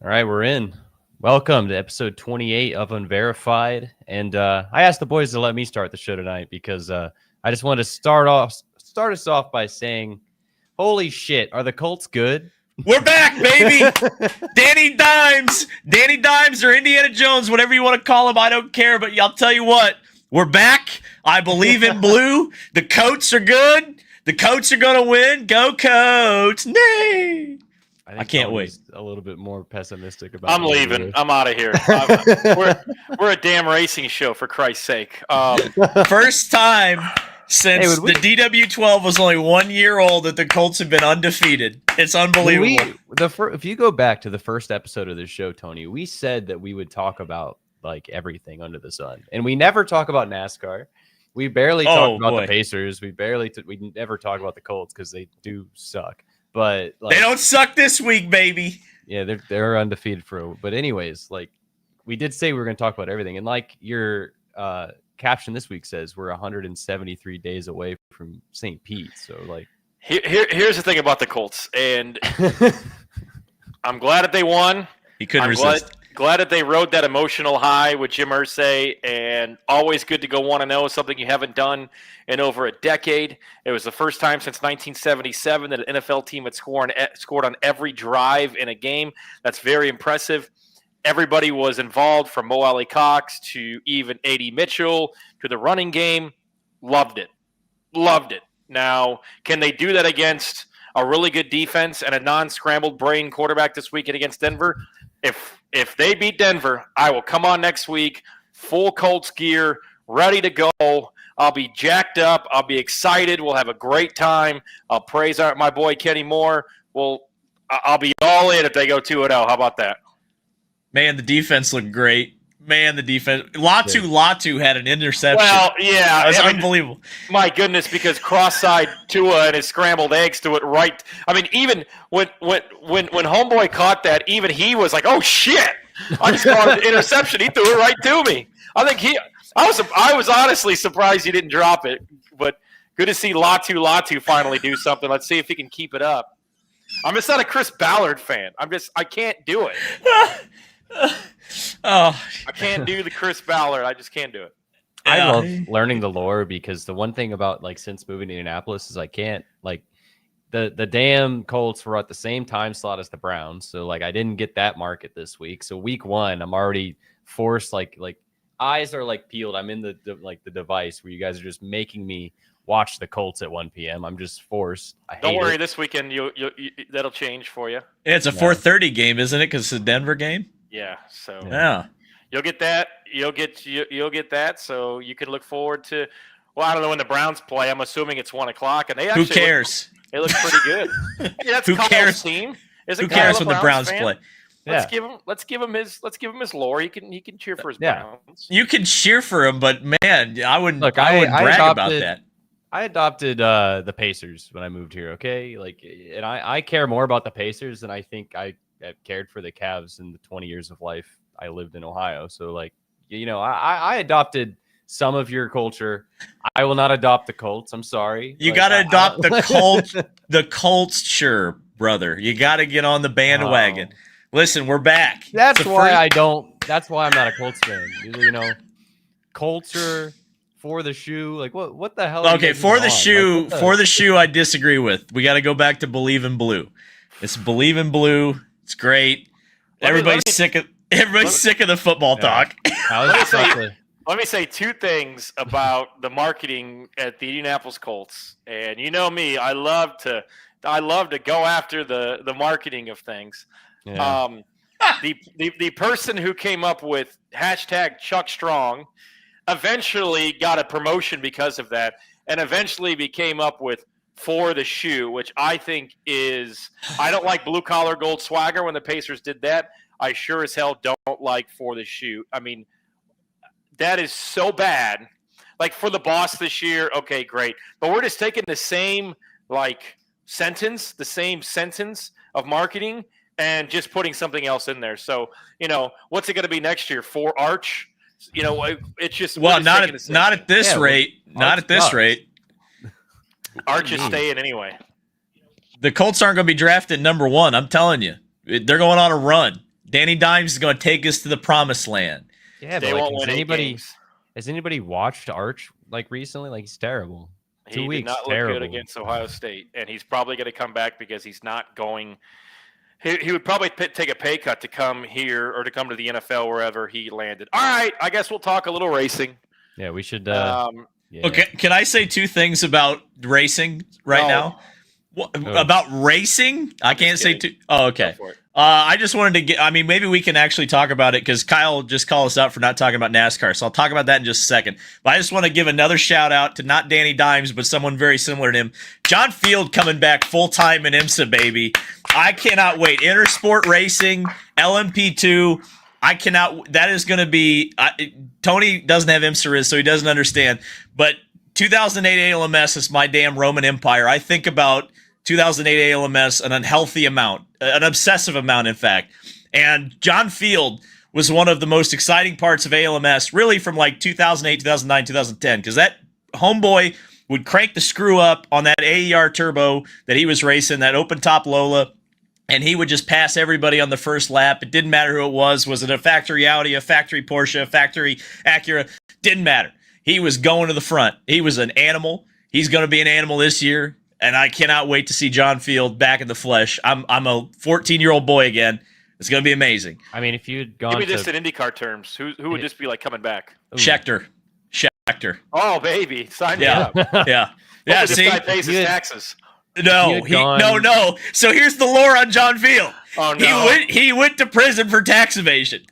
All right, we're in. Welcome to episode 28 of Unverified. And I asked the boys to let me start the show tonight because I just wanted to start us off by saying, holy shit, are the Colts good? We're back, baby. Danny Dimes or Indiana Jones, whatever you want to call him, I don't care. But I'll tell you what, we're back. I believe in blue. The Colts are good. The Colts are going to win. Go Colts. Nay. I can't wait. A little bit more pessimistic about. I'm leaving. I'm out of here. We're a damn racing show, for Christ's sake. First time since the DW12 was only 1 year old that the Colts have been undefeated. It's unbelievable. If you go back to the first episode of this show, Tony, we said that we would talk about like everything under the sun, and we never talk about NASCAR. We barely talk about the Pacers. We never talk about the Colts because they do suck. But they don't suck this week, baby. Yeah, they're undefeated but anyways, like we did say we were going to talk about everything, and like your caption this week says, we're 173 days away from St. Pete. So like, here's the thing about the Colts, and I'm glad that they won. He couldn't resist. Glad that they rode that emotional high with Jim Irsay, and always good to go 1-0, something you haven't done in over a decade. It was the first time since 1977 that an NFL team had scored on every drive in a game. That's very impressive. Everybody was involved, from Mo Alley Cox to even A.D. Mitchell to the running game. Loved it. Now, can they do that against a really good defense and a non-scrambled brain quarterback this weekend against Denver? If they beat Denver, I will come on next week, full Colts gear, ready to go. I'll be jacked up. I'll be excited. We'll have a great time. I'll praise my boy Kenny Moore. I'll be all in if they go 2-0. How about that? Man, the defense looked great. Man, the defense. Latu had an interception. Well, yeah. That was unbelievable. My goodness, because cross-side Tua and his scrambled eggs to it right. I mean, even when Homeboy caught that, even he was like, oh, shit. I just caught an interception. He threw it right to me. I was honestly surprised he didn't drop it. But good to see Latu finally do something. Let's see if he can keep it up. I'm just not a Chris Ballard fan. I can't do it. I can't do the Chris Ballard. I just can't do it. I love learning the lore, because the one thing about like since moving to Indianapolis is I can't like the damn Colts were at the same time slot as the Browns, so like I didn't get that market this week. So week one, I'm already forced like eyes are like peeled. I'm in the device where you guys are just making me watch the Colts at 1 p.m. I'm just forced. Don't worry, this weekend you that'll change for you. Yeah, it's a 4:30 game, isn't it? Because it's a Denver game. Yeah, so you'll get that. You'll get that. So you can look forward to. Well, I don't know when the Browns play. I'm assuming it's 1:00, and they actually who cares? They look pretty good. Hey, that's who cares? Team. Who cares when the Browns play? Let's give him his lore. He can cheer for his Browns. You can cheer for him, but man, I wouldn't brag about that. I adopted the Pacers when I moved here. Okay, and I care more about the Pacers than I think I cared for the Cavs in the 20 years of life I lived in Ohio. So I adopted some of your culture. I will not adopt the Colts. I'm sorry. You got to adopt the Colts. The Colts, sure, brother. You got to get on the bandwagon. Listen, we're back. That's why I'm not a Colts fan. Culture for the shoe. Like what the hell? Okay, for the shoe, for the shoe, I disagree with. We got to go back to believe in blue. It's believe in blue. It's great. Everybody's sick of the football talk. Let me say two things about the marketing at the Indianapolis Colts. And you know me, I love to go after the marketing of things. Yeah. The person who came up with hashtag Chuck Strong eventually got a promotion because of that, and eventually became up with for the shoe, which I think is – I don't like blue-collar gold swagger when the Pacers did that. I sure as hell don't like for the shoe. I mean, that is so bad. Like for the boss this year, okay, great. But we're just taking the same sentence of marketing and just putting something else in there. So, what's it going to be next year? For Arch? It's just – well, not at this rate. Not at this rate. Arch is staying anyway. The Colts aren't going to be drafted number one. I'm telling you. They're going on a run. Danny Dimes is going to take us to the promised land. Yeah, They but won't like, win 8 games. has anybody watched Arch like recently? Like he's terrible. He 2 did weeks, not look terrible. good against Ohio State, and he's probably going to come back because he's not going. He would probably take a pay cut to come here or to come to the NFL wherever he landed. All right, I guess we'll talk a little racing. Yeah, we should. Yeah. Okay, can I say 2 things about racing right now? About racing? I can't say 2. Oh, okay. I just wanted to get, I mean, maybe we can actually talk about it because Kyle just called us out for not talking about NASCAR. So I'll talk about that in just a second. But I just want to give another shout out to not Danny Dimes, but someone very similar to him. John Field coming back full time in IMSA, baby. I cannot wait. Intersport Racing, LMP2. I cannot, that is going to be, Tony doesn't have IMSA, so he doesn't understand. But 2008 ALMS is my damn Roman Empire. I think about 2008 ALMS an unhealthy amount, an obsessive amount, in fact. And John Field was one of the most exciting parts of ALMS, really from like 2008, 2009, 2010, because that homeboy would crank the screw up on that AER turbo that he was racing, that open top Lola, and he would just pass everybody on the first lap. It didn't matter who it was. Was it a factory Audi, a factory Porsche, a factory Acura? Didn't matter. He was going to the front. He was an animal. He's going to be an animal this year. And I cannot wait to see John Field back in the flesh. I'm a 14-year-old boy again. It's going to be amazing. I mean, if you'd gone Give me this in IndyCar terms. Who would just be like coming back? Schechter. Oh, baby. Sign me Yeah. up. Yeah. Yeah, See? this guy pays his taxes. No. No. So here's the lore on John Field. Oh, no. He went to prison for tax evasion.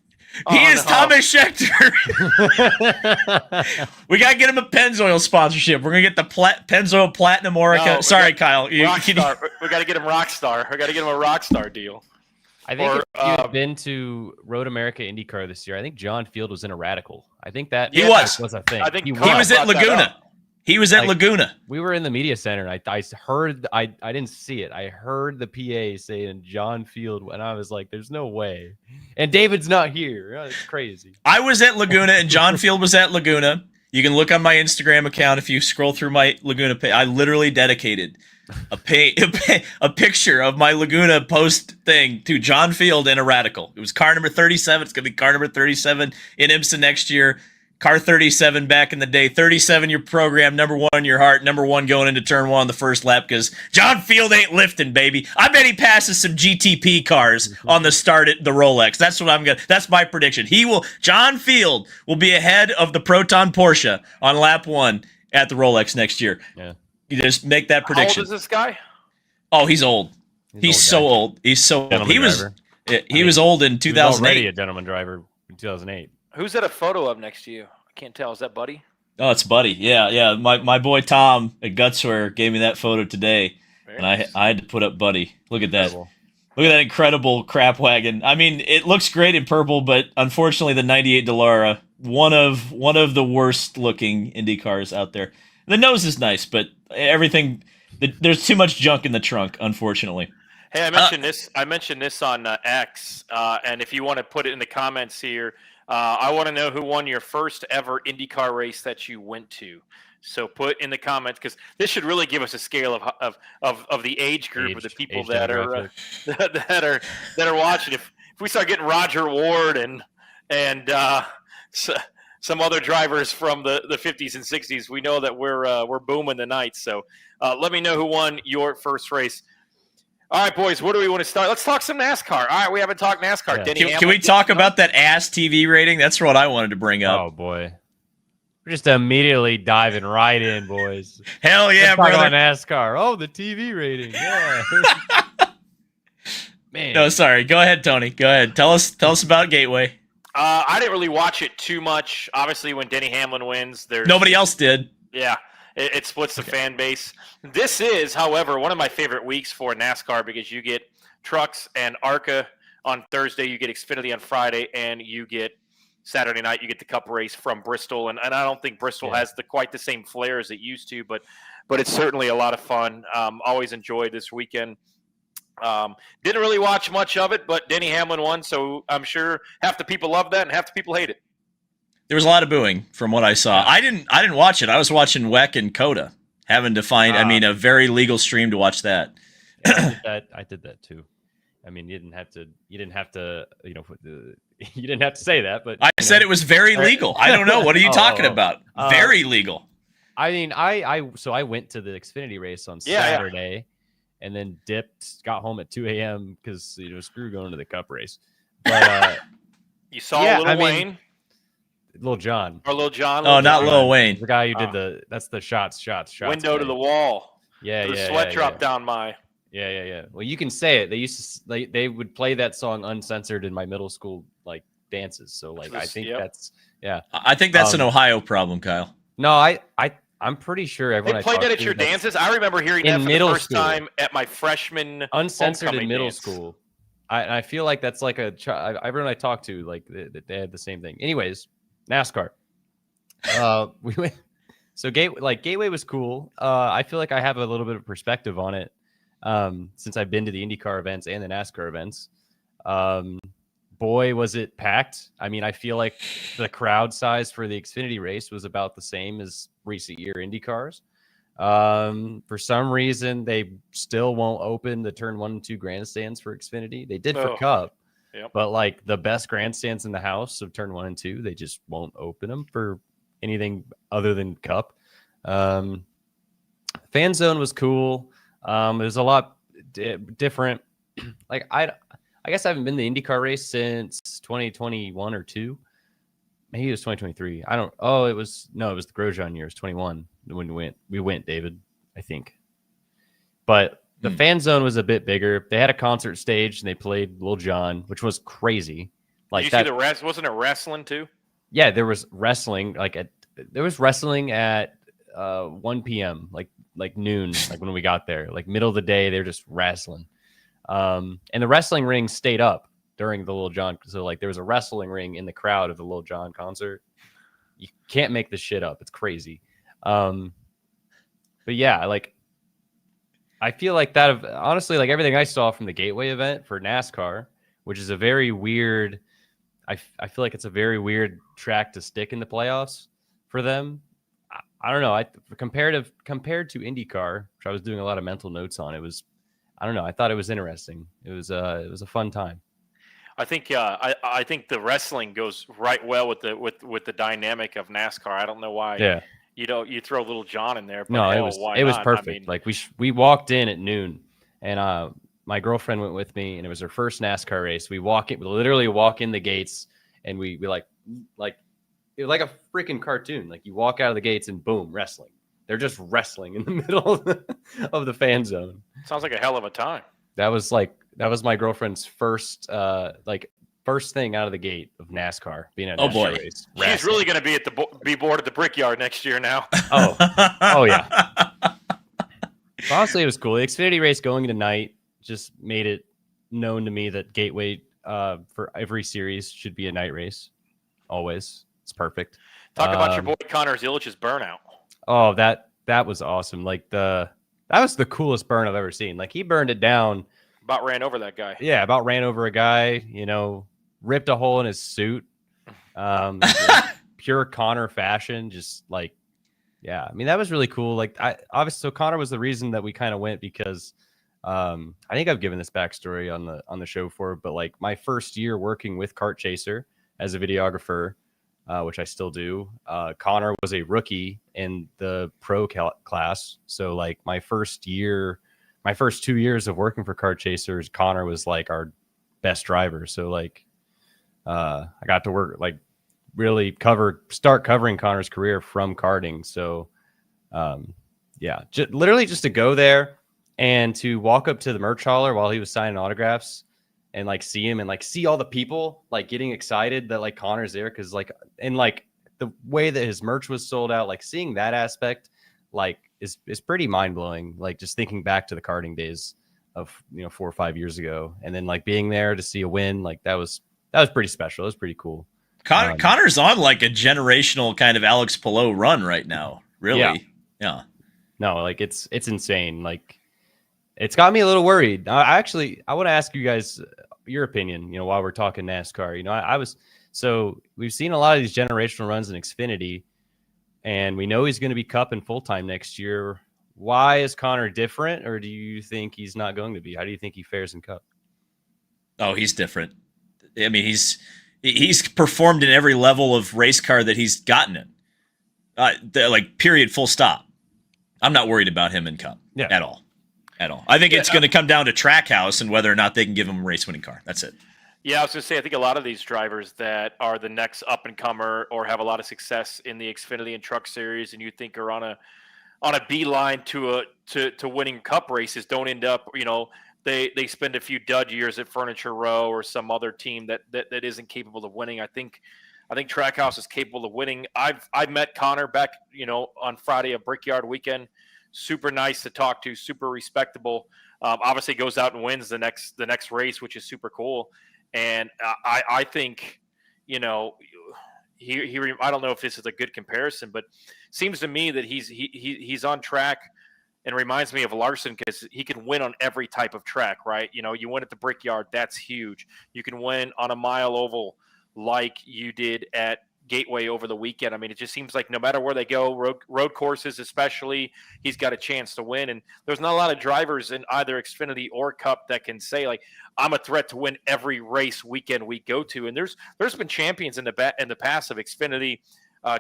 He is Thomas Schechter. We got to get him a Pennzoil sponsorship. We're going to get the Pennzoil Platinum Orica. No, Sorry, Kyle. We got to get him Rockstar. We got to get him a Rockstar deal. I think if you had been to Road America IndyCar this year, I think John Field was in a Radical. I think that was a thing. I think he was at Laguna. He was at Laguna. We were in the media center, and I heard, I didn't see it. I heard the PA saying John Field, and I was like, there's no way. And David's not here. It's crazy. I was at Laguna, and John Field was at Laguna. You can look on my Instagram account if you scroll through my Laguna page. I literally dedicated a picture of my Laguna post thing to John Field in a Radical. It was car number 37. It's going to be car number 37 in IMSA next year. Car 37 back in the day. 37 your program, number 1 in your heart, number 1 going into turn 1 on the first lap because John Field ain't lifting, baby. I bet he passes some GTP cars on the start at the Rolex. That's what I'm going to, that's my prediction. John Field will be ahead of the Proton Porsche on lap 1 at the Rolex next year. Yeah. You just make that prediction. How old is this guy? Oh, he's old. He's so old. He's so old. He was old in 2008. He was already a gentleman driver in 2008. Who's that a photo of next to you? I can't tell. Is that Buddy? Oh, it's Buddy. Yeah. My boy Tom at Gutswear gave me that photo today, I had to put up Buddy. Look at that. Incredible. Look at that incredible crap wagon. I mean, it looks great in purple, but unfortunately, the '98 Dallara, one of the worst looking Indy cars out there. The nose is nice, but everything there's too much junk in the trunk, unfortunately. Hey, I mentioned this on X, and if you want to put it in the comments here. I want to know who won your first ever IndyCar race that you went to. So put in the comments because this should really give us a scale of the age group of the people that are watching. If we start getting Roger Ward and some other drivers from the 50s and 60s, we know that we're booming tonight. So let me know who won your first race. All right, boys, where do we want to start? Let's talk some NASCAR. All right, we haven't talked NASCAR. Yeah. Can we talk about that ass TV rating? That's what I wanted to bring up. Oh, boy. We're just immediately diving right in, boys. Hell yeah, brother. Talk about NASCAR. Oh, the TV rating. Yeah. Man. No, sorry. Go ahead, Tony. Go ahead. Tell us about Gateway. I didn't really watch it too much. Obviously, when Denny Hamlin wins, nobody else did. Yeah. It splits the fan base. This is, however, one of my favorite weeks for NASCAR because you get trucks and ARCA on Thursday, you get Xfinity on Friday, and you get Saturday night, you get the Cup race from Bristol. And I don't think Bristol has quite the same flair as it used to, but it's certainly a lot of fun. Always enjoyed this weekend. Didn't really watch much of it, but Denny Hamlin won, so I'm sure half the people love that and half the people hate it. There was a lot of booing from what I saw. I didn't watch it. I was watching WEC and Coda, having to find a very legal stream to watch that. Yeah, I did that too. I mean, you didn't have to, you didn't have to say that, but I said it was very legal. I don't know. What are you talking about? Very legal. I mean, so I went to the Xfinity race on Yeah, Saturday and then got home at 2 a.m. because, screw going to the Cup race. But you saw Lil Wayne? Lil John. Or Lil John? Not Lil Wayne. The guy who did that's the shots. Window to the wall. Yeah, the sweat dropped down my. Yeah. Well, you can say it. They used to they would play that song uncensored in my middle school like dances. So like I think that's I think that's an Ohio problem, Kyle. No, I'm pretty sure everyone. They played that at your dances. I remember hearing that for the first time at my freshman uncensored in middle dance. school. I feel like that's like everyone I talked to like they had the same thing. Anyways, NASCAR. We went. So Gateway was cool. I feel like I have a little bit of perspective on it since I've been to the IndyCar events and the NASCAR events. Boy, was it packed. I mean, I feel like the crowd size for the Xfinity race was about the same as recent year IndyCars. For some reason, they still won't open the turn 1 and 2 grandstands for Xfinity. They did for Cup, but like the best grandstands in the house of turn 1 and 2, they just won't open them for anything other than Cup. Fan zone was cool. There's a lot different. Like I guess I haven't been to the IndyCar race since 2021 or 2. Maybe it was 2023. I don't. Oh, it was the Grosjean years, 21 when we went, David, I think. But the fan zone was a bit bigger. They had a concert stage and they played Lil Jon, which was crazy. Like, did you see the rest? Wasn't it wrestling too? Yeah, there was wrestling. There was wrestling at 1 p.m. like noon, like when we got there, like middle of the day. They're just wrestling. And the wrestling ring stayed up during the Lil Jon. So like there was a wrestling ring in the crowd of the Lil Jon concert. You can't make this shit up. It's crazy. But yeah, like I feel like that honestly, like everything I saw from the Gateway event for NASCAR, which is a very weird, I feel like it's a very weird track to stick in the playoffs for them. I don't know. Compared to IndyCar, which I was doing a lot of mental notes on, I don't know. I thought it was interesting. It was a fun time. I think I think the wrestling goes right well with the dynamic of NASCAR. I don't know why. Yeah. You throw Lil Jon in there. But no, hell, it was perfect. I mean, like we walked in at noon, and my girlfriend went with me, and it was her first NASCAR race. We literally walk in the gates, and we like it was like a freaking cartoon. Like you walk out of the gates, and boom, wrestling. They're just wrestling in the middle of the fan zone. Sounds like a hell of a time. That was my girlfriend's first thing out of the gate of NASCAR being at NASCAR race. She's really going to be bored at the Brickyard next year now. Oh yeah. Honestly, it was cool. The Xfinity race going tonight just made it known to me that Gateway for every series should be a night race. Always, it's perfect. Talk about your boy Connor Zilich's burnout. Oh, that was awesome. Like that was the coolest burn I've ever seen. Like he burned it down. About ran over that guy. Yeah, about ran over a guy, ripped a hole in his suit. Pure Connor fashion. Just like, yeah. I mean, that was really cool. Like so Connor was the reason that we kind of went because I think I've given this backstory on the show before, but like my first year working with Kart Chaser as a videographer, which I still do. Connor was a rookie in the pro class. So like my first 2 years of working for Kart Chasers, Connor was like our best driver. So like, I got to work, like really start covering Connor's career from karting. So, yeah, literally just to go there and to walk up to the merch hauler while he was signing autographs and like see him and like see all the people like getting excited that like Connor's there. Cause like, and like the way that his merch was sold out, like seeing that aspect, like is pretty mind blowing. Like just thinking back to the karting days of, 4 or 5 years ago. And then like being there to see a win, like that was pretty special. It was pretty cool. Connor's on like a generational kind of Alex Palou run right now. Really? Yeah. No, like it's insane. Like it's got me a little worried. I want to ask you guys your opinion, while we're talking NASCAR. So we've seen a lot of these generational runs in Xfinity, and we know he's going to be Cup and full-time next year. Why is Connor different, or do you think he's not going to be? How do you think he fares in Cup? Oh, he's different. I mean, he's performed in every level of race car that he's gotten in. Like period, full stop. I'm not worried about him in Cup at all. At all. I think it's going to come down to Trackhouse and whether or not they can give him a race winning car. That's it. Yeah, I was going to say, I think a lot of these drivers that are the next up and comer or have a lot of success in the Xfinity and Truck Series, and you think are on a beeline to winning Cup races, don't end up. They spend a few dud years at Furniture Row or some other team that isn't capable of winning. I think Trackhouse is capable of winning. I met Connor back on Friday at Brickyard Weekend. Super nice to talk to, super respectable. Obviously goes out and wins the next race, which is super cool. And I think, he I don't know if this is a good comparison, but seems to me that he's on track and reminds me of Larson because he can win on every type of track, right? You win at the Brickyard, that's huge. You can win on a mile oval like you did at Gateway over the weekend. I mean, it just seems like no matter where they go, road courses especially, he's got a chance to win. And there's not a lot of drivers in either Xfinity or Cup that can say, like, I'm a threat to win every race weekend we go to. And there's been champions in the past of Xfinity.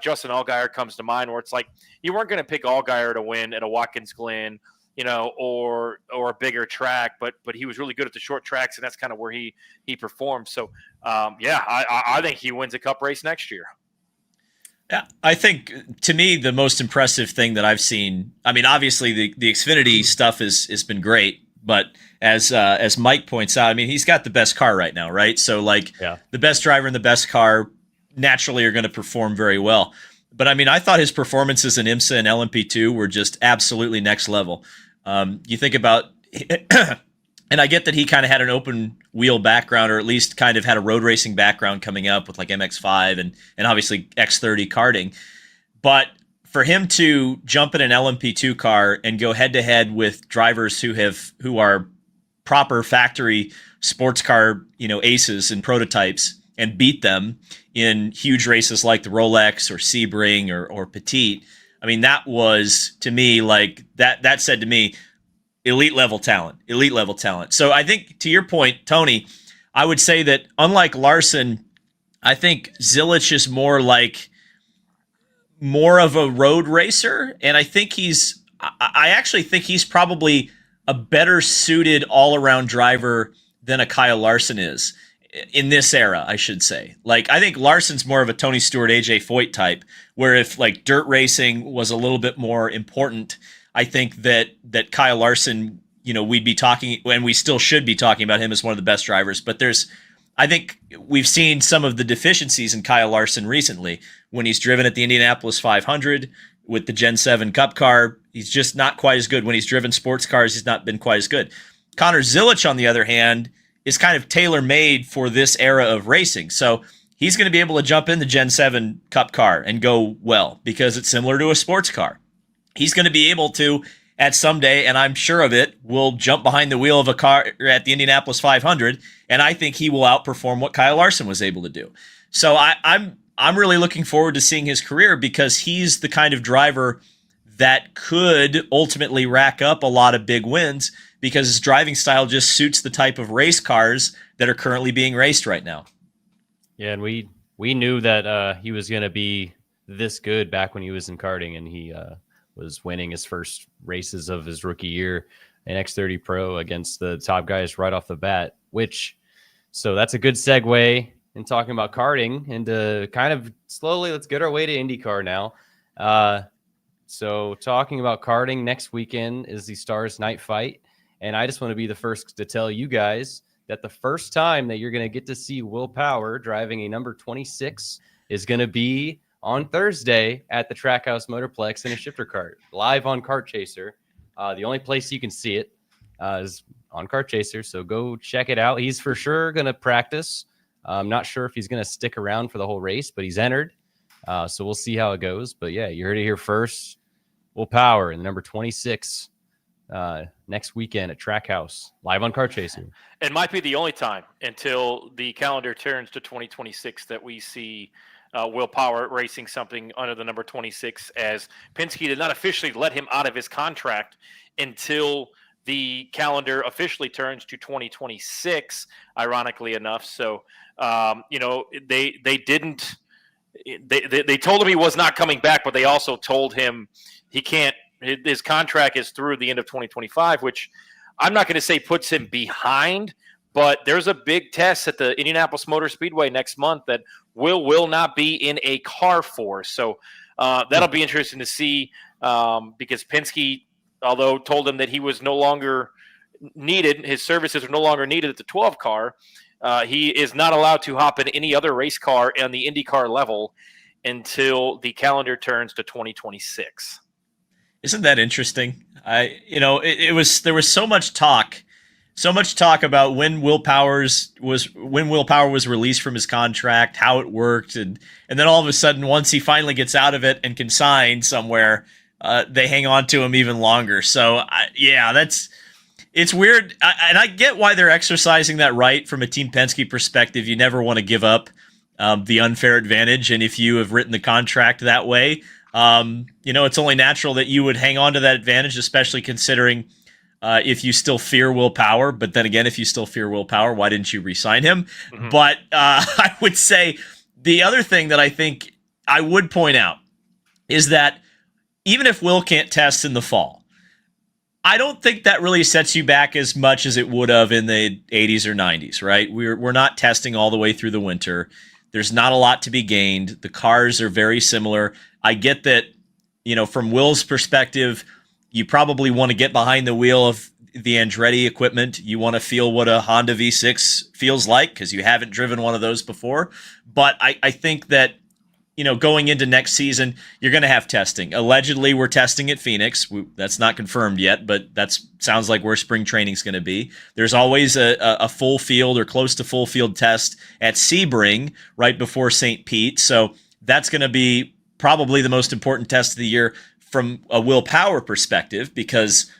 Justin Allgaier comes to mind, where it's like you weren't going to pick Allgaier to win at a Watkins Glen, or a bigger track, but he was really good at the short tracks, and that's kind of where he performed. So, I think he wins a Cup race next year. Yeah, I think to me the most impressive thing that I've seen. I mean, obviously the Xfinity stuff has been great, but as Mike points out, I mean, he's got the best car right now, right? So the best driver in the best car naturally are going to perform very well. But I mean, I thought his performances in IMSA and LMP2 were just absolutely next level. You think about, and I get that he kind of had an open wheel background, or at least kind of had a road racing background coming up with like MX5 and obviously X30 karting. But for him to jump in an LMP2 car and go head to head with drivers who are proper factory sports car, aces and prototypes, and beat them in huge races like the Rolex or Sebring or Petite. I mean, that was, to me, like that said to me, elite level talent. So I think, to your point, Tony, I would say that unlike Larson, I think Zilisch is more of a road racer. And I think I actually think he's probably a better suited all around driver than a Kyle Larson is. In this era, I should say. Like, I think Larson's more of a Tony Stewart, AJ Foyt type, where if like dirt racing was a little bit more important, I think that Kyle Larson, we'd be talking, and we still should be talking about him as one of the best drivers. But I think we've seen some of the deficiencies in Kyle Larson recently when he's driven at the Indianapolis 500 with the Gen 7 Cup car. He's just not quite as good. When he's driven sports cars, he's not been quite as good. Connor Zilisch, on the other hand, is kind of tailor-made for this era of racing. So he's going to be able to jump in the Gen 7 Cup car and go well because it's similar to a sports car. He's going to be able to, at some day, and I'm sure of it, will jump behind the wheel of a car at the Indianapolis 500, and I think he will outperform what Kyle Larson was able to do. So I'm really looking forward to seeing his career because he's the kind of driver that could ultimately rack up a lot of big wins because his driving style just suits the type of race cars that are currently being raced right now. Yeah, and we knew that he was going to be this good back when he was in karting, and he was winning his first races of his rookie year in X30 Pro against the top guys right off the bat, so that's a good segue in talking about karting, and kind of slowly, let's get our way to IndyCar now. So talking about karting, next weekend is the Stars Night Fight. And I just want to be the first to tell you guys that the first time that you're going to get to see Will Power driving a number 26 is going to be on Thursday at the Trackhouse Motorplex in a shifter cart, live on Kart Chaser. The only place you can see it is on Kart Chaser, so go check it out. He's for sure going to practice. I'm not sure if he's going to stick around for the whole race, but he's entered. So we'll see how it goes. But yeah, you heard it here first. Will Power in the number 26 next weekend at Trackhouse, live on Kart Chaser. It might be the only time until the calendar turns to 2026 that we see Will Power racing something under the number 26, as Penske did not officially let him out of his contract until the calendar officially turns to 2026, ironically enough. So, they didn't. They told him he was not coming back, but they also told him he can't. His contract is through the end of 2025, which I'm not going to say puts him behind, but there's a big test at the Indianapolis Motor Speedway next month that will not be in a car for. So that'll be interesting to see because Penske, although told him that he was no longer needed, his services are no longer needed at the 12 car. He is not allowed to hop in any other race car on the IndyCar level until the calendar turns to 2026. Isn't that interesting? There was so much talk about when Will Power was released from his contract, how it worked, and then all of a sudden, once he finally gets out of it and can sign somewhere, they hang on to him even longer. So it's weird, and I get why they're exercising that right from a Team Penske perspective. You never want to give up the unfair advantage, and if you have written the contract that way, it's only natural that you would hang on to that advantage, especially considering if you still fear Will Power. But then again, if you still fear Will Power, why didn't you re-sign him? Mm-hmm. But I would say the other thing that I think I would point out is that even if Will can't test in the fall, I don't think that really sets you back as much as it would have in the 80s or 90s, right? We're not testing all the way through the winter. There's not a lot to be gained. The cars are very similar. I get that, from Will's perspective, you probably want to get behind the wheel of the Andretti equipment. You want to feel what a Honda V6 feels like because you haven't driven one of those before. But I think that, going into next season, you're going to have testing. Allegedly, we're testing at Phoenix. That's not confirmed yet, but that sounds like where spring training is going to be. There's always a full field or close to full field test at Sebring right before St. Pete. So that's going to be probably the most important test of the year from a Will Power perspective, because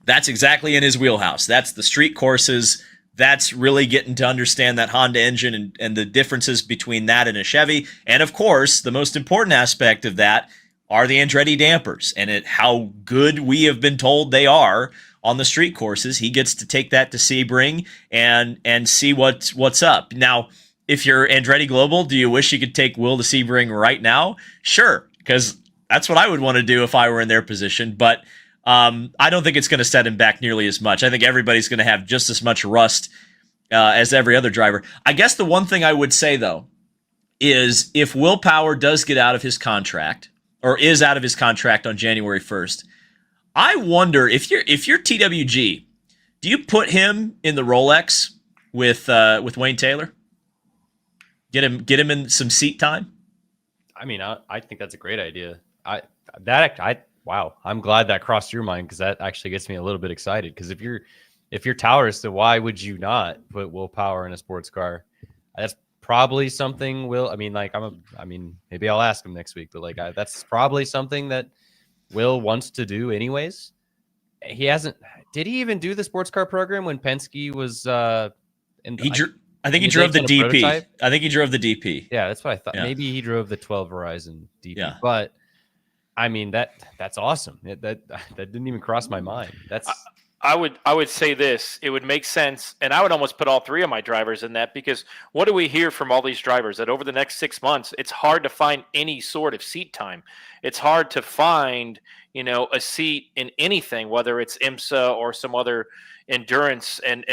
that's exactly in his wheelhouse. That's the street courses. That's really getting to understand that Honda engine and the differences between that and a Chevy. And of course, the most important aspect of that are the Andretti dampers and how good we have been told they are on the street courses. He gets to take that to Sebring and see what's up. Now, if you're Andretti Global, do you wish you could take Will to Sebring right now? Sure, because that's what I would want to do if I were in their position. But I don't think it's going to set him back nearly as much. I think everybody's going to have just as much rust as every other driver. I guess the one thing I would say, though, is if Will Power does get out of his contract or is out of his contract on January 1st, I wonder if you're TWG, do you put him in the Rolex with Wayne Taylor? Get him in some seat time? I mean, I think that's a great idea. Wow, I'm glad that crossed your mind because that actually gets me a little bit excited. Because if you're Towers, so why would you not put Will Power in a sports car? That's probably something maybe I'll ask him next week, but that's probably something that Will wants to do anyways. He hasn't. Did he even do the sports car program when Penske was I think he drove the DP. Prototype? I think he drove the DP. Yeah, that's what I thought. Yeah. Maybe he drove the 12 Horizon DP. Yeah. But I mean that's awesome. That didn't even cross my mind. I would say this. It would make sense, and I would almost put all three of my drivers in that, because what do we hear from all these drivers? That over the next 6 months, it's hard to find any sort of seat time. It's hard to find, a seat in anything, whether it's IMSA or some other endurance, and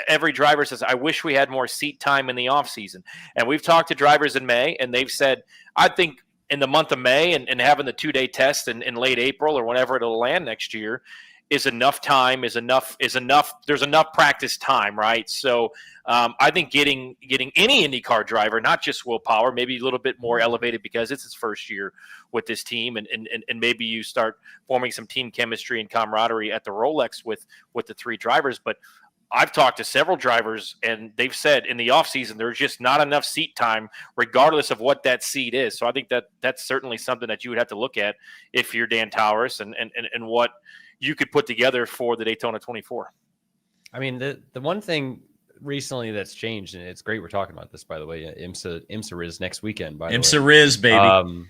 every driver says, I wish we had more seat time in the off season. And we've talked to drivers in May, and they've said, I think in the month of May and having the 2-day test in late April or whenever it'll land next year is enough time, is enough. There's enough practice time, right? So I think getting any IndyCar driver, not just Will Power, maybe a little bit more elevated because it's his first year with this team, and maybe you start forming some team chemistry and camaraderie at the Rolex with the three drivers. But I've talked to several drivers, and they've said in the offseason there's just not enough seat time, regardless of what that seat is. So I think that's certainly something that you would have to look at if you're Dan Towers and what you could put together for the Daytona 24. I mean, the one thing recently that's changed, and it's great we're talking about this, by the way, IMSA Riz next weekend, by the way. IMSA Riz, baby.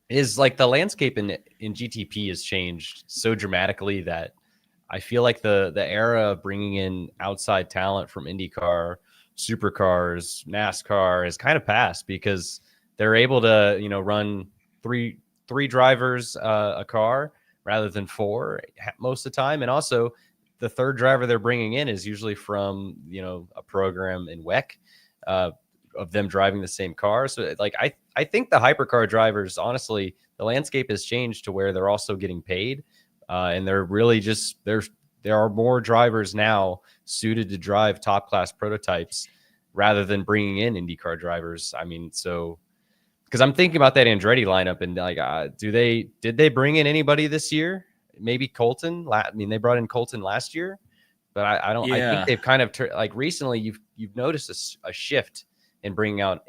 Is like the landscape in GTP has changed so dramatically that I feel like the era of bringing in outside talent from IndyCar, supercars, NASCAR has kind of passed because they're able to, run three drivers a car rather than four most of the time. And also the third driver they're bringing in is usually from, a program in WEC of them driving the same car. So like, I think the hypercar drivers, honestly, the landscape has changed to where they're also getting paid. And they're really just, there are more drivers now suited to drive top class prototypes rather than bringing in IndyCar drivers. I mean, so because I'm thinking about that Andretti lineup and like, did they bring in anybody this year? Maybe Colton. I mean, they brought in Colton last year, but I don't. I think they've kind of like recently. You've noticed a shift in bringing out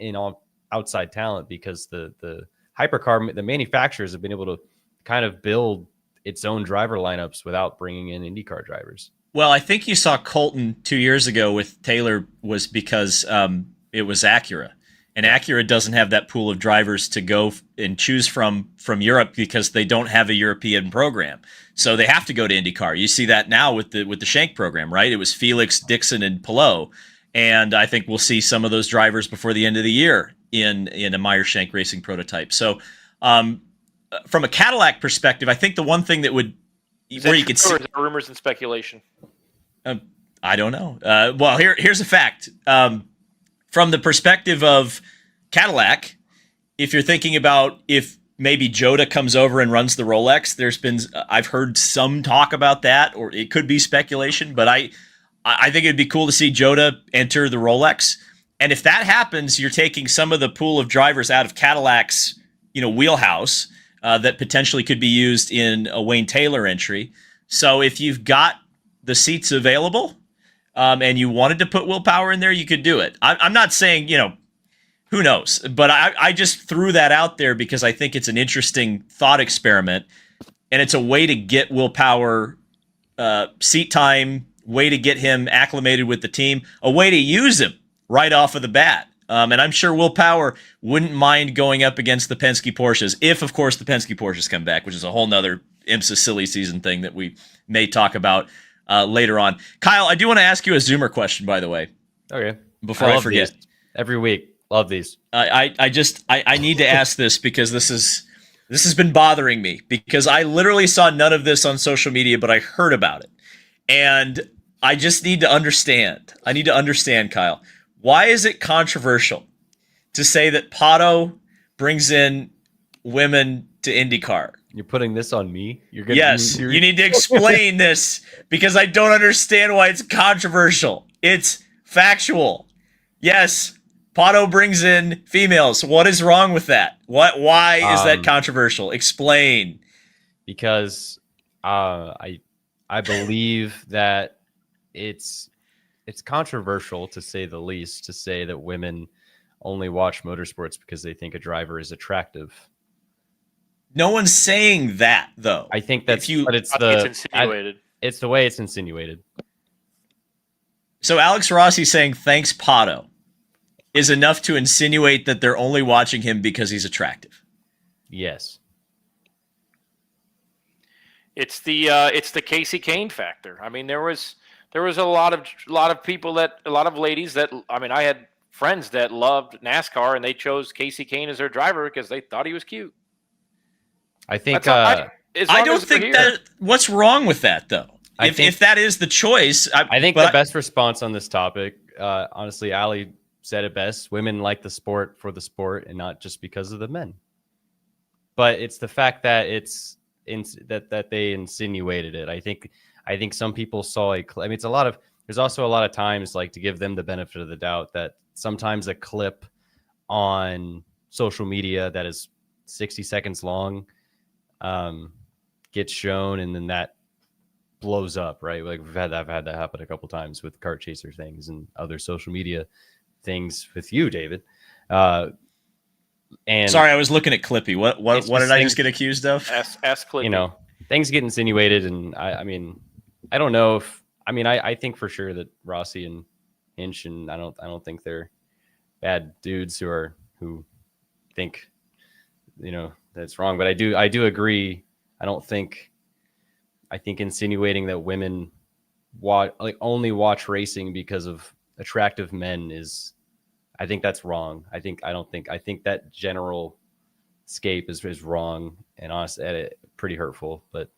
outside talent because the hypercar, the manufacturers have been able to kind of build its own driver lineups without bringing in IndyCar drivers. Well, I think you saw Colton 2 years ago with Taylor was because it was Acura. And Acura doesn't have that pool of drivers to go and choose from Europe because they don't have a European program. So they have to go to IndyCar. You see that now with the Shank program, right? It was Felix, Dixon, and Pillow. And I think we'll see some of those drivers before the end of the year in a Meyer Shank Racing prototype. So from a Cadillac perspective, I think the one thing that would where you could see rumors and speculation. I don't know. Well, here's a fact. From the perspective of Cadillac, if you're thinking about if maybe Joda comes over and runs the Rolex, I've heard some talk about that, or it could be speculation, but I think it'd be cool to see Joda enter the Rolex. And if that happens, you're taking some of the pool of drivers out of Cadillac's, wheelhouse that potentially could be used in a Wayne Taylor entry. So if you've got the seats available, and you wanted to put Will Power in there, you could do it. I'm not saying, who knows? But I just threw that out there because I think it's an interesting thought experiment. And it's a way to get Will Power seat time, way to get him acclimated with the team, a way to use him right off of the bat. And I'm sure Will Power wouldn't mind going up against the Penske Porsches, if, of course, the Penske Porsches come back, which is a whole nother IMSA silly season thing that we may talk about later on. Kyle, I do want to ask you a Zoomer question, by the way. Okay. Before I forget. These. Every week. Love these. I need to ask this because this has been bothering me because I literally saw none of this on social media, but I heard about it. And I just need to understand. I need to understand, Kyle. Why is it controversial to say that Pato brings in women to IndyCar? You're putting this on me? You need to explain this because I don't understand why it's controversial. It's factual. Yes, Pato brings in females. What is wrong with that? Why is that controversial? Explain. Because I believe that it's controversial, to say the least, to say that women only watch motorsports because they think a driver is attractive. No one's saying that, though. I think that's it's insinuated. It's the way it's insinuated. So Alex Rossi saying thanks Pato is enough to insinuate that they're only watching him because he's attractive. Yes. It's the Casey Kane factor. I mean, there was a lot of people a lot of ladies that, I mean, I had friends that loved NASCAR and they chose Casey Kane as their driver because they thought he was cute. I think I don't think that. What's wrong with that, though? If that is the choice, I think the best response on this topic, honestly, Ali said it best. Women like the sport for the sport and not just because of the men. But it's the fact that that they insinuated it. I think some people saw it's a lot of. There's also a lot of times, like, to give them the benefit of the doubt, that sometimes a clip on social media that is 60 seconds long gets shown, and then that blows up, right? Like I've had that happen a couple times with kart chaser things and other social media things with you, David. And sorry, I was looking at Clippy. What did I just get accused of? Ask Clippy. Things get insinuated, and I mean, I don't know if I think for sure that Rossi and Hinch, and I don't think they're bad dudes who think that's wrong, but I do agree. I don't think I think insinuating that women only watch racing because of attractive men is, I think that's wrong. I think that general scape is wrong and honestly pretty hurtful. But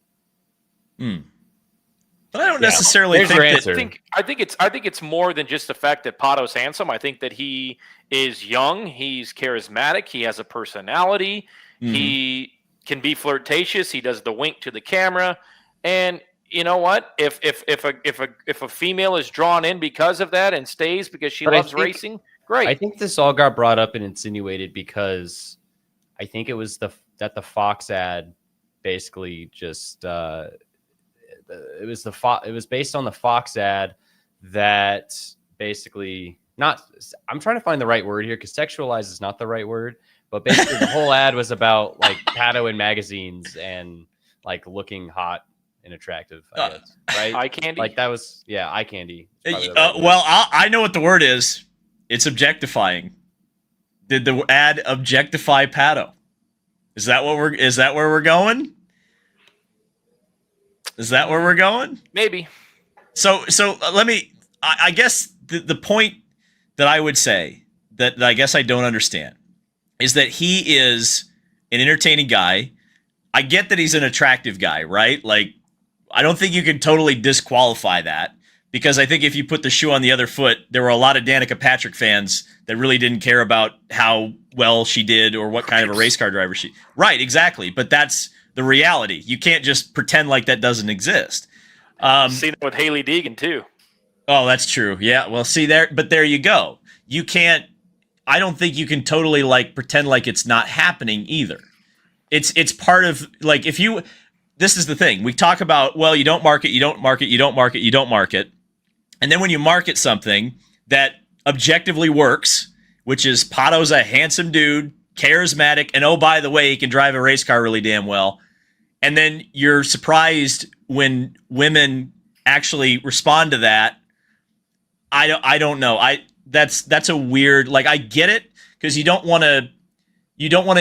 But I don't necessarily think I think it's more than just the fact that Pato's handsome. I think that he is young, he's charismatic, he has a personality, he can be flirtatious, he does the wink to the camera, and you know what? If a female is drawn in because of that and stays because she loves racing, great. I think this all got brought up and insinuated because I think it was the Fox ad basically just it was based on the Fox ad that basically I'm trying to find the right word here because sexualize is not the right word, but basically the whole ad was about like Pato in magazines and like looking hot and attractive, I guess, right? Eye candy? Like that was, eye candy. Well, I know what the word is. It's objectifying. Did the ad objectify Pato? Is that where we're going? Is that where we're going? Maybe. So let me, I guess the point that I would say that I guess I don't understand is that he is an entertaining guy. I get that he's an attractive guy, right? Like, I don't think you can totally disqualify that because I think if you put the shoe on the other foot, there were a lot of Danica Patrick fans that really didn't care about how well she did or what kind of a race car driver she. Right, exactly. But that's the reality. You can't just pretend like that doesn't exist. Seen it with Haley Deegan too. Oh, that's true. Yeah. Well, see there, but there you go. You can't. I don't think you can totally like pretend like it's not happening either. It's part of like if you. This is the thing. We talk about, well, you don't market, you don't market, you don't market, you don't market. And then when you market something that objectively works, which is Pato's a handsome dude, charismatic, and oh, by the way, he can drive a race car really damn well. And then you're surprised when women actually respond to that. I don't know. That's a weird, like, I get it because you don't want to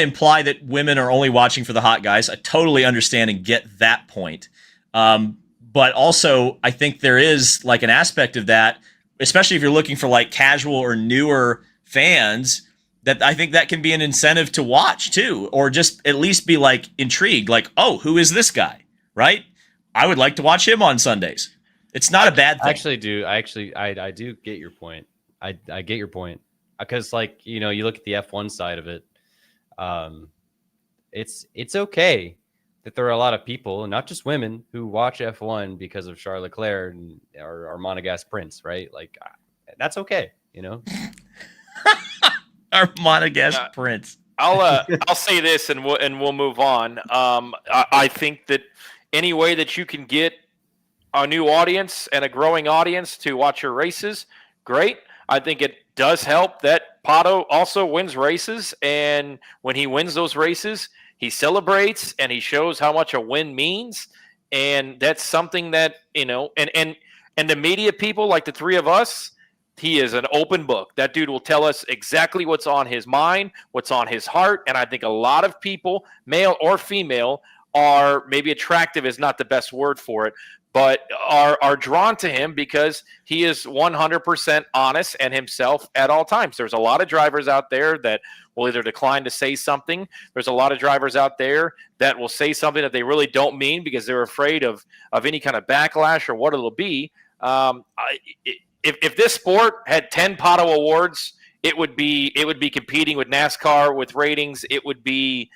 imply that women are only watching for the hot guys. I totally understand and get that point. But also, I think there is like an aspect of that, especially if you're looking for like casual or newer fans, that I think that can be an incentive to watch too, or just at least be like intrigued, like, oh, who is this guy? Right? I would like to watch him on Sundays. It's not a bad thing. I do get your point. I get your point because like, you look at the F1 side of it. It's okay that there are a lot of people, and not just women, who watch F1 because of Charles Leclerc or Monegasque Prince, right? Like, that's okay, Our Monegasque Prince. I'll say this, and we'll move on. I think that any way that you can get a new audience and a growing audience to watch your races, great. I think it does help that Pato also wins races, and when he wins those races, he celebrates and he shows how much a win means, and that's something that and the media people like the three of us, he is an open book. That dude will tell us exactly what's on his mind, what's on his heart, and I think a lot of people, male or female, are maybe attractive is not the best word for it, but are drawn to him because he is 100% honest and himself at all times. There's a lot of drivers out there that will either decline to say something. There's a lot of drivers out there that will say something that they really don't mean because they're afraid of any kind of backlash or what it'll be. If this sport had 10 Pato awards, it would be competing with NASCAR with ratings. It would be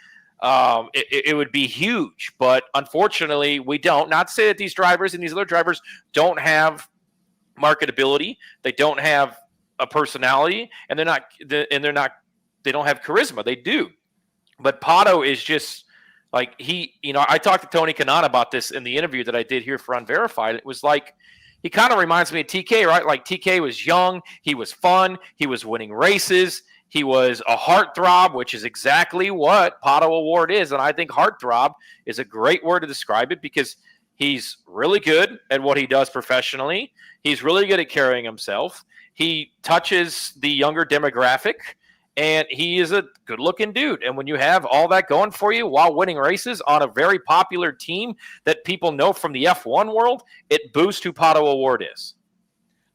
huge, but unfortunately we don't. Not to say that these drivers and these other drivers don't have marketability. They don't have a personality, and they don't have charisma. They do, but Pato is just like I talked to Tony Kanaan about this in the interview that I did here for Unverified. It was like, he kind of reminds me of TK, right? Like TK was young, he was fun, he was winning races. He was a heartthrob, which is exactly what Pato Award is. And I think heartthrob is a great word to describe it because he's really good at what he does professionally. He's really good at carrying himself. He touches the younger demographic, and he is a good-looking dude. And when you have all that going for you while winning races on a very popular team that people know from the F1 world, it boosts who Pato O'Ward is.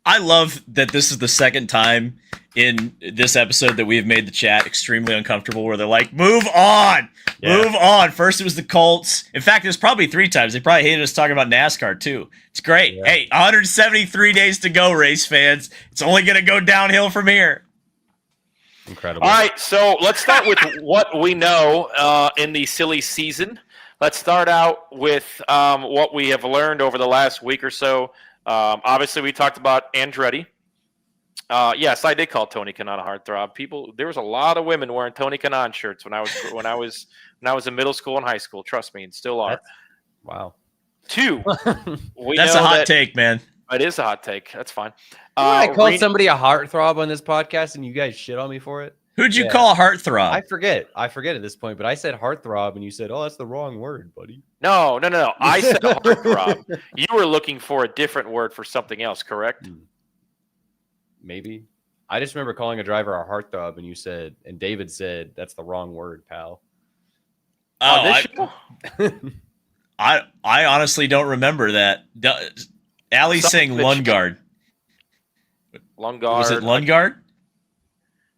I love that this is the second time in this episode that we have made the chat extremely uncomfortable, where they're like, move on, move on. First it was the Colts. In fact, it was probably 3 times. They probably hated us talking about NASCAR too. It's great. Yeah. Hey, 173 days to go, race fans. It's only going to go downhill from here. Incredible. All right, so let's start with what we know in the silly season. Let's start out with what we have learned over the last week or so. Obviously, we talked about Andretti. Yes, I did call Tony Kanaan a heartthrob. There was a lot of women wearing Tony Kanaan shirts when I was in middle school and high school. Trust me, and still are. Wow. 2. That's a hot take, man. It is a hot take. That's fine. I called somebody a heartthrob on this podcast, and you guys shit on me for it. Who'd you call a heartthrob? I forget at this point, but I said heartthrob, and you said, "Oh, that's the wrong word, buddy." No. I said heartthrob. You were looking for a different word for something else, correct? Maybe. I just remember calling a driver a heartthrob, and you said, and David said, "That's the wrong word, pal." I honestly don't remember that. Allie's saying Lundgaard. Lundgaard. Was it Lundgaard?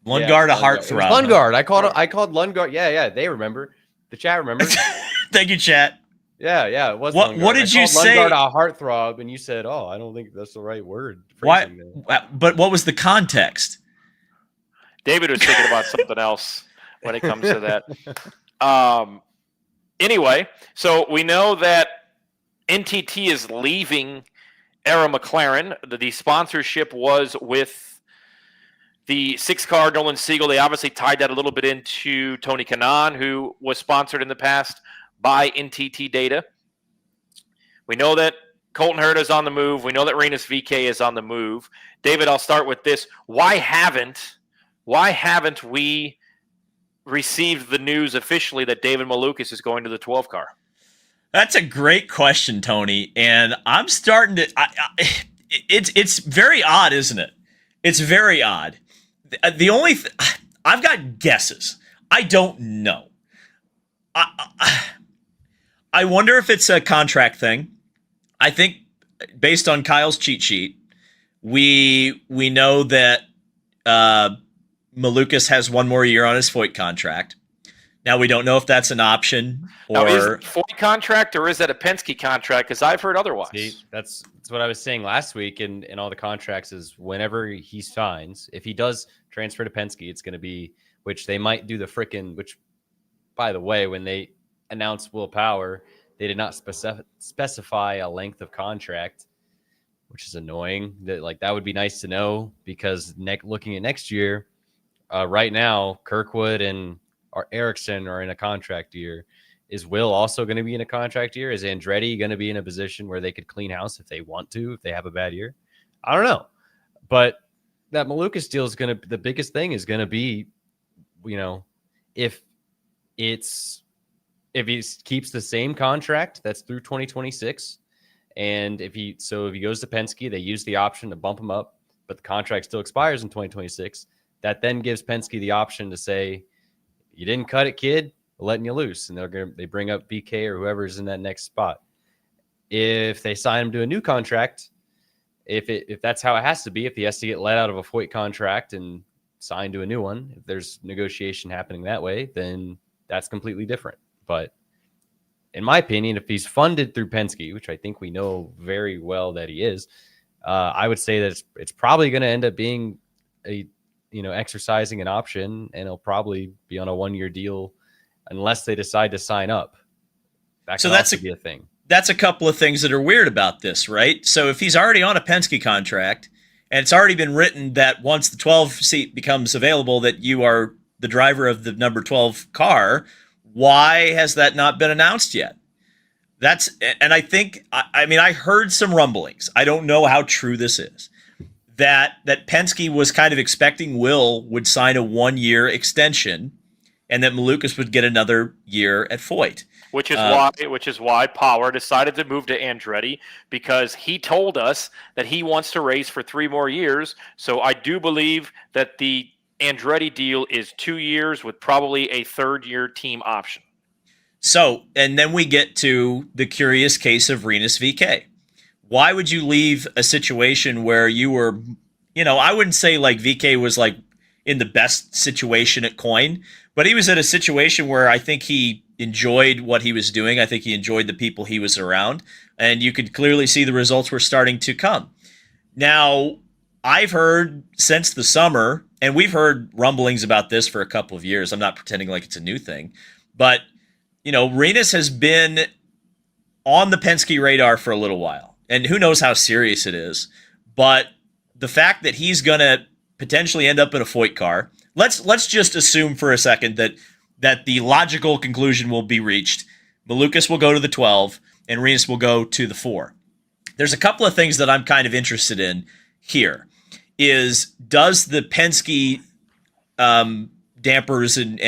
Lundgaard, a heartthrob. Lundgaard. I called Lundgaard. Yeah. They remember. The chat remembers. Thank you, chat. Yeah. It was. What did you say? Lundgaard, a heartthrob, and you said, "Oh, I don't think that's the right word." Why? But what was the context? David was thinking about something else when it comes to that. Anyway, so we know that NTT is leaving Arrow McLaren. The sponsorship was with the 6-car Nolan Siegel. They obviously tied that a little bit into Tony Kanaan, who was sponsored in the past by NTT Data. We know that Colton Herta is on the move. We know that Rinus VeeKay is on the move. David, I'll start with this. Why haven't we received the news officially that David Malukas is going to the 12-car? That's a great question, Tony. And I'm starting to it's very odd, isn't it? It's very odd. The only I've got guesses. I don't know. I wonder if it's a contract thing. I think based on Kyle's cheat sheet, we know that Malukas has 1 more year on his Foyt contract. Now, we don't know if that's an option or... Now, is it a Foyt contract or is that a Penske contract? Because I've heard otherwise. See, that's what I was saying last week in all the contracts is whenever he signs, if he does transfer to Penske, it's going to be, which they might do the frickin', which, by the way, when they announced Will Power, they did not specify a length of contract, which is annoying. That would be nice to know because looking at next year, right now, Kirkwood and Ericsson are in a contract year. Is Will also going to be in a contract year? Is Andretti going to be in a position where they could clean house if they want to, if they have a bad year? I don't know. But that Malukas deal is going to, the biggest thing is going to be, if he keeps the same contract that's through 2026, and if he goes to Penske, they use the option to bump him up, but the contract still expires in 2026. That then gives Penske the option to say, "You didn't cut it, kid. We're letting you loose," and they bring up VeeKay or whoever's in that next spot. If they sign him to a new contract, if that's how it has to be, if he has to get let out of a Foyt contract and signed to a new one, if there's negotiation happening that way, then that's completely different. But in my opinion, if he's funded through Penske, which I think we know very well that he is, I would say that it's probably going to end up being exercising an option, and he'll probably be on a 1-year deal unless they decide to sign up. That could also be a thing. That's a couple of things that are weird about this, right? So if he's already on a Penske contract and it's already been written that once the 12 seat becomes available that you are the driver of the number 12 car, why has that not been announced yet? I think, I heard some rumblings. I don't know how true this is. That Penske was kind of expecting Will would sign a 1-year extension and that Malukas would get another year at Foyt. Which is why Power decided to move to Andretti, because he told us that he wants to race for 3 more years. So I do believe that the Andretti deal is 2 years with probably a third-year team option. So, and then we get to the curious case of Rinus VeeKay. Why would you leave a situation where you were, I wouldn't say like VeeKay was like in the best situation at Coin, but he was at a situation where I think he enjoyed what he was doing. I think he enjoyed the people he was around, and you could clearly see the results were starting to come. Now, I've heard since the summer, and we've heard rumblings about this for a couple of years. I'm not pretending like it's a new thing, but Rinus has been on the Penske radar for a little while, and who knows how serious it is. But the fact that he's going to potentially end up in a Foyt car, let's just assume for a second that the logical conclusion will be reached. Malukas will go to the 12, and Rinus will go to the 4. There's a couple of things that I'm kind of interested in here. Does the Penske dampers and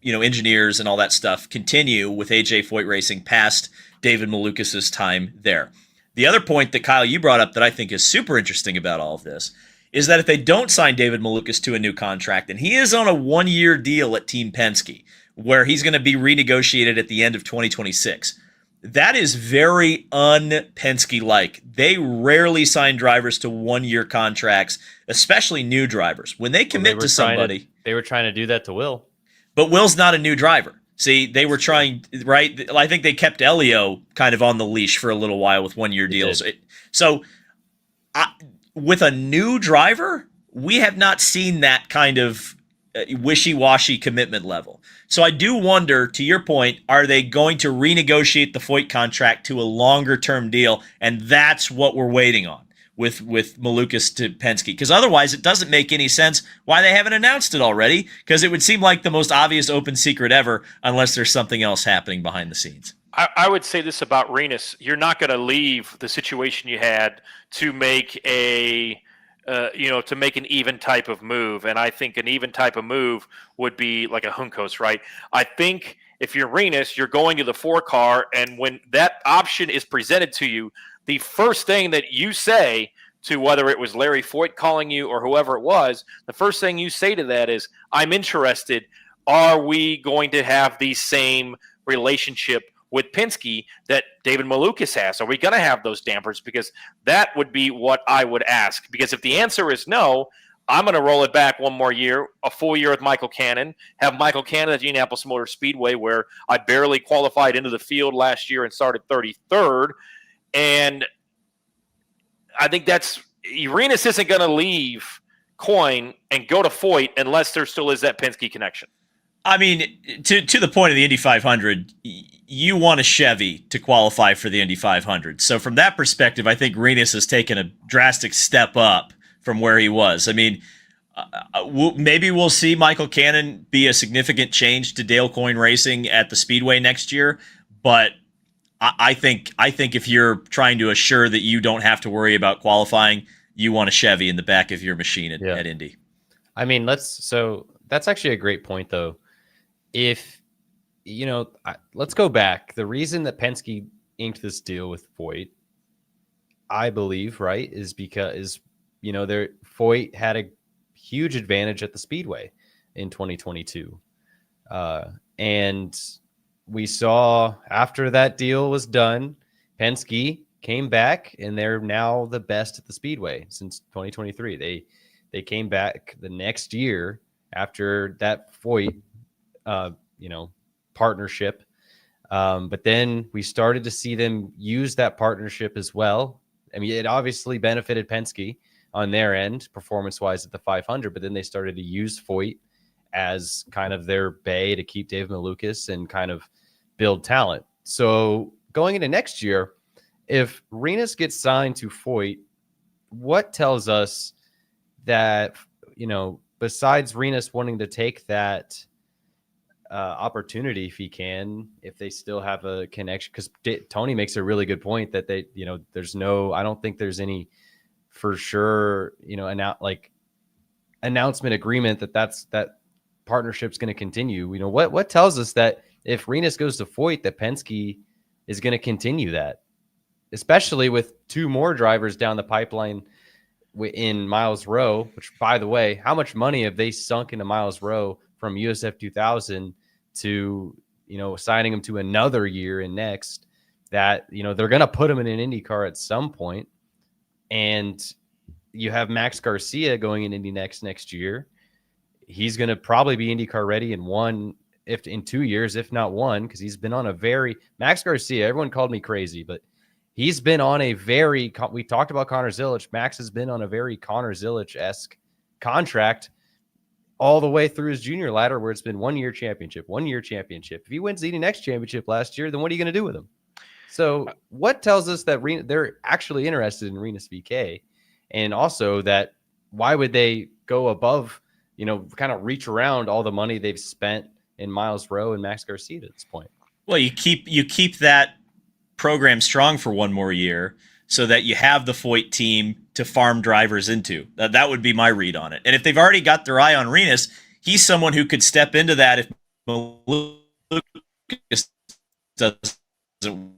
engineers and all that stuff continue with AJ Foyt Racing past David Malukas' time there? The other point that, Kyle, you brought up that I think is super interesting about all of this is that if they don't sign David Malukas to a new contract, and he is on a 1-year deal at Team Penske, where he's going to be renegotiated at the end of 2026, that is very un-Penske-like. They rarely sign drivers to 1-year contracts, especially new drivers. When they commit to somebody... They were trying to do that to Will. But Will's not a new driver. See, they were trying, right? I think they kept Elio kind of on the leash for a little while with 1-year deals. With a new driver, we have not seen that kind of wishy-washy commitment level. So I do wonder, to your point, are they going to renegotiate the Foyt contract to a longer-term deal? And that's what we're waiting on with Malukas to Penske. Because otherwise, it doesn't make any sense why they haven't announced it already, because it would seem like the most obvious open secret ever, unless there's something else happening behind the scenes. I would say this about Rinus. You're not going to leave the situation you had to make an even type of move. And I think an even type of move would be like a Juncos, right? I think if you're Rinus, you're going to the 4 car, and when that option is presented to you, the first thing that you say to whether it was Larry Foyt calling you or whoever it was, the first thing you say to that is, I'm interested. Are we going to have the same relationship with Penske that David Malukas has? Are we going to have those dampers? Because that would be what I would ask. Because if the answer is no, I'm going to roll it back 1 more year, a full year with Michael Cannon, have Michael Cannon at the Indianapolis Motor Speedway, where I barely qualified into the field last year and started 33rd. And I think Rinus isn't going to leave Coin and go to Foyt unless there still is that Penske connection. I mean, to the point of the Indy 500, you want a Chevy to qualify for the Indy 500. So from that perspective, I think Rinus has taken a drastic step up from where he was. I mean, maybe we'll see Michael Cannon be a significant change to Dale Coyne Racing at the Speedway next year, but I think if you're trying to assure that you don't have to worry about qualifying, you want a Chevy in the back of your machine at Indy. I mean, that's actually a great point, though. If let's go back. The reason that Penske inked this deal with Foyt, I believe, right, is because Foyt had a huge advantage at the Speedway in 2022, and we saw after that deal was done, Penske came back, and they're now the best at the Speedway since 2023. They came back the next year after that Foyt partnership. But then we started to see them use that partnership as well. I mean, it obviously benefited Penske on their end, performance-wise at the 500, but then they started to use Foyt as kind of their bay to keep Dave Malukas and kind of build talent. So going into next year, if Rinus gets signed to Foyt, what tells us that, besides Rinus wanting to take that opportunity if he can, if they still have a connection, because Tony makes a really good point that they, I don't think there's any for sure, announcement agreement that partnership's going to continue. What tells us that if Rinus goes to Foyt, that Penske is going to continue that, especially with 2 more drivers down the pipeline in Miles Rowe, which, by the way, how much money have they sunk into Miles Rowe from USF 2000 to, signing him to another year in next, that, they're going to put him in an IndyCar at some point. And you have Max Garcia going in Indy next year. He's going to probably be IndyCar ready in 2 years, if not one, because he's been on Max Garcia, everyone called me crazy, but he's been on we talked about Connor Zilisch. Max has been on a very Connor Zilisch-esque contract all the way through his junior ladder, where it's been 1 year championship. If he wins the Indy Next championship last year, then what are you going to do with him? So what tells us that they're actually interested in Rinus VeeKay? And also that why would they go above, kind of reach around all the money they've spent in Miles Rowe and Max Garcia at this point? Well, you keep that program strong for one more year so that you have the Foyt team to farm drivers into. That would be my read on it. And if they've already got their eye on Rinus, he's someone who could step into that if Malukas doesn't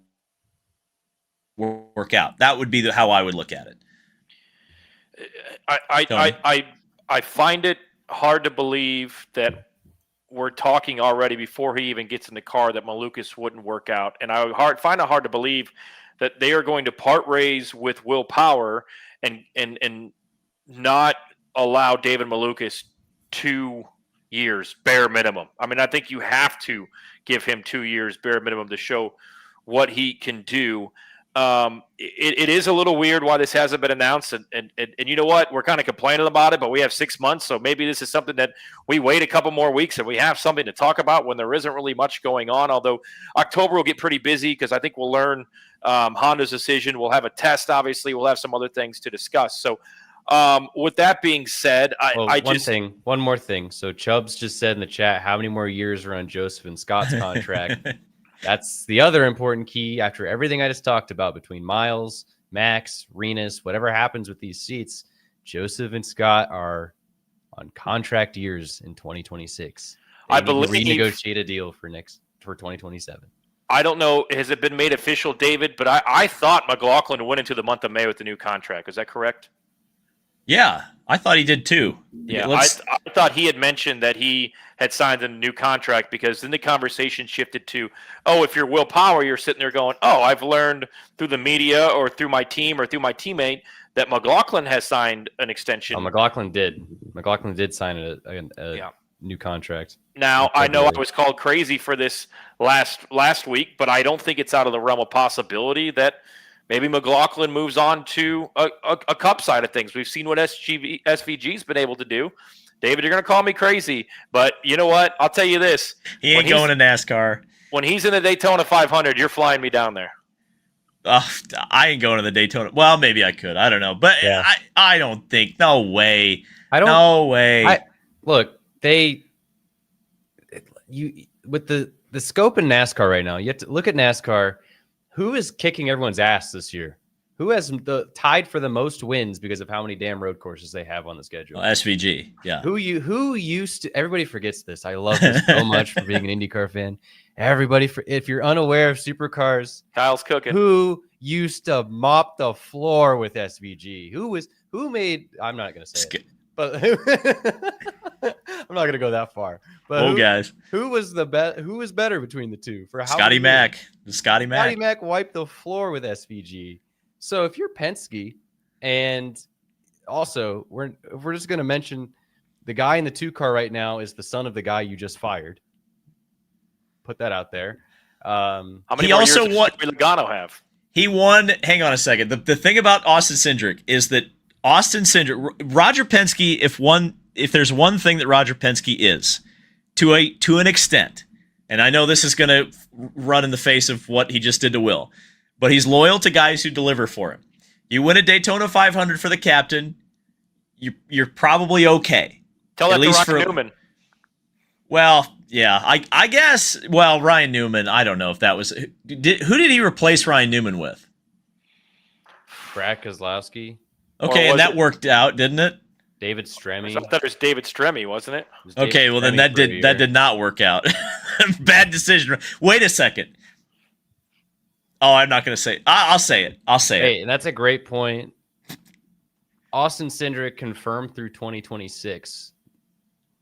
work out. That would be how I would look at it. I find it hard to believe that we're talking already before he even gets in the car that Malukas wouldn't work out. And I find it hard to believe that they are going to part ways with Will Power and not allow David Malukas 2 years bare minimum. I mean, I think you have to give him 2 years bare minimum to show what he can do. It is a little weird why this hasn't been announced, and you know what? We're kind of complaining about it, but we have 6 months, so maybe this is something that we wait a couple more weeks and we have something to talk about when there isn't really much going on. Although October will get pretty busy because I think we'll learn Honda's decision. We'll have a test, obviously. We'll have some other things to discuss. So with that being said, one more thing. So Chubbs just said in the chat, how many more years are on Joseph and Scott's contract? That's the other important key after everything I just talked about between Miles, Max, Rinus, whatever happens with these seats. Joseph and Scott are on contract years in 2026. I believe renegotiate a deal for 2027. I don't know. Has it been made official, David? But I thought McLaughlin went into the month of May with the new contract. Is that correct? Yeah, I thought he did too. Yeah, I thought he had mentioned that he had signed a new contract because then the conversation shifted to, if you're Will Power, you're sitting there going, I've learned through the media or through my team or through my teammate that McLaughlin has signed an extension. McLaughlin did. McLaughlin did sign a new contract. Now, I know I was called crazy for this last week, but I don't think it's out of the realm of possibility that maybe McLaughlin moves on to a cup side of things. We've seen what SVG's been able to do. David, you're going to call me crazy, but you know what? I'll tell you this. He ain't going to NASCAR. When he's in the Daytona 500, you're flying me down there. I ain't going to the Daytona. Well, maybe I could. I don't know. But yeah. I don't think. No way. No way. Look, with the scope in NASCAR right now, you have to look at NASCAR. Who is kicking everyone's ass this year? Who has tied for the most wins because of how many damn road courses they have on the schedule? SVG, yeah. Who used to? Everybody forgets this. I love this so much for being an IndyCar fan. If you're unaware of supercars, Kyle's cooking. Who used to mop the floor with SVG? Who made? I'm not going to say it, but I'm not going to go that far. But guys, who was the best? Who was better between the two? For how Scotty Mack. Scotty Mack wiped the floor with SVG. So if you're Penske, and also we're just going to mention the guy in the 2 car right now is the son of the guy you just fired. Put that out there. How many more years does Logano have? He won. Hang on a second. The thing about Austin Cindric is that Roger Penske, if there's one thing that Roger Penske is, to an extent, and I know this is going to run in the face of what he just did to Will, but he's loyal to guys who deliver for him. You win a Daytona 500 for the captain, you're probably okay. Tell that to Ryan Newman. Well, yeah, I guess. Well, Ryan Newman, I don't know if that was who did he replace Ryan Newman with? Brad Keselowski. Okay, and that worked out, didn't it? David Stremme. I thought it was David Stremme, wasn't it? Okay, well then that did not work out. Bad decision. Wait a second. Oh, I'm not going to say. I'll say it. Hey, and that's a great point. Austin Cindric confirmed through 2026.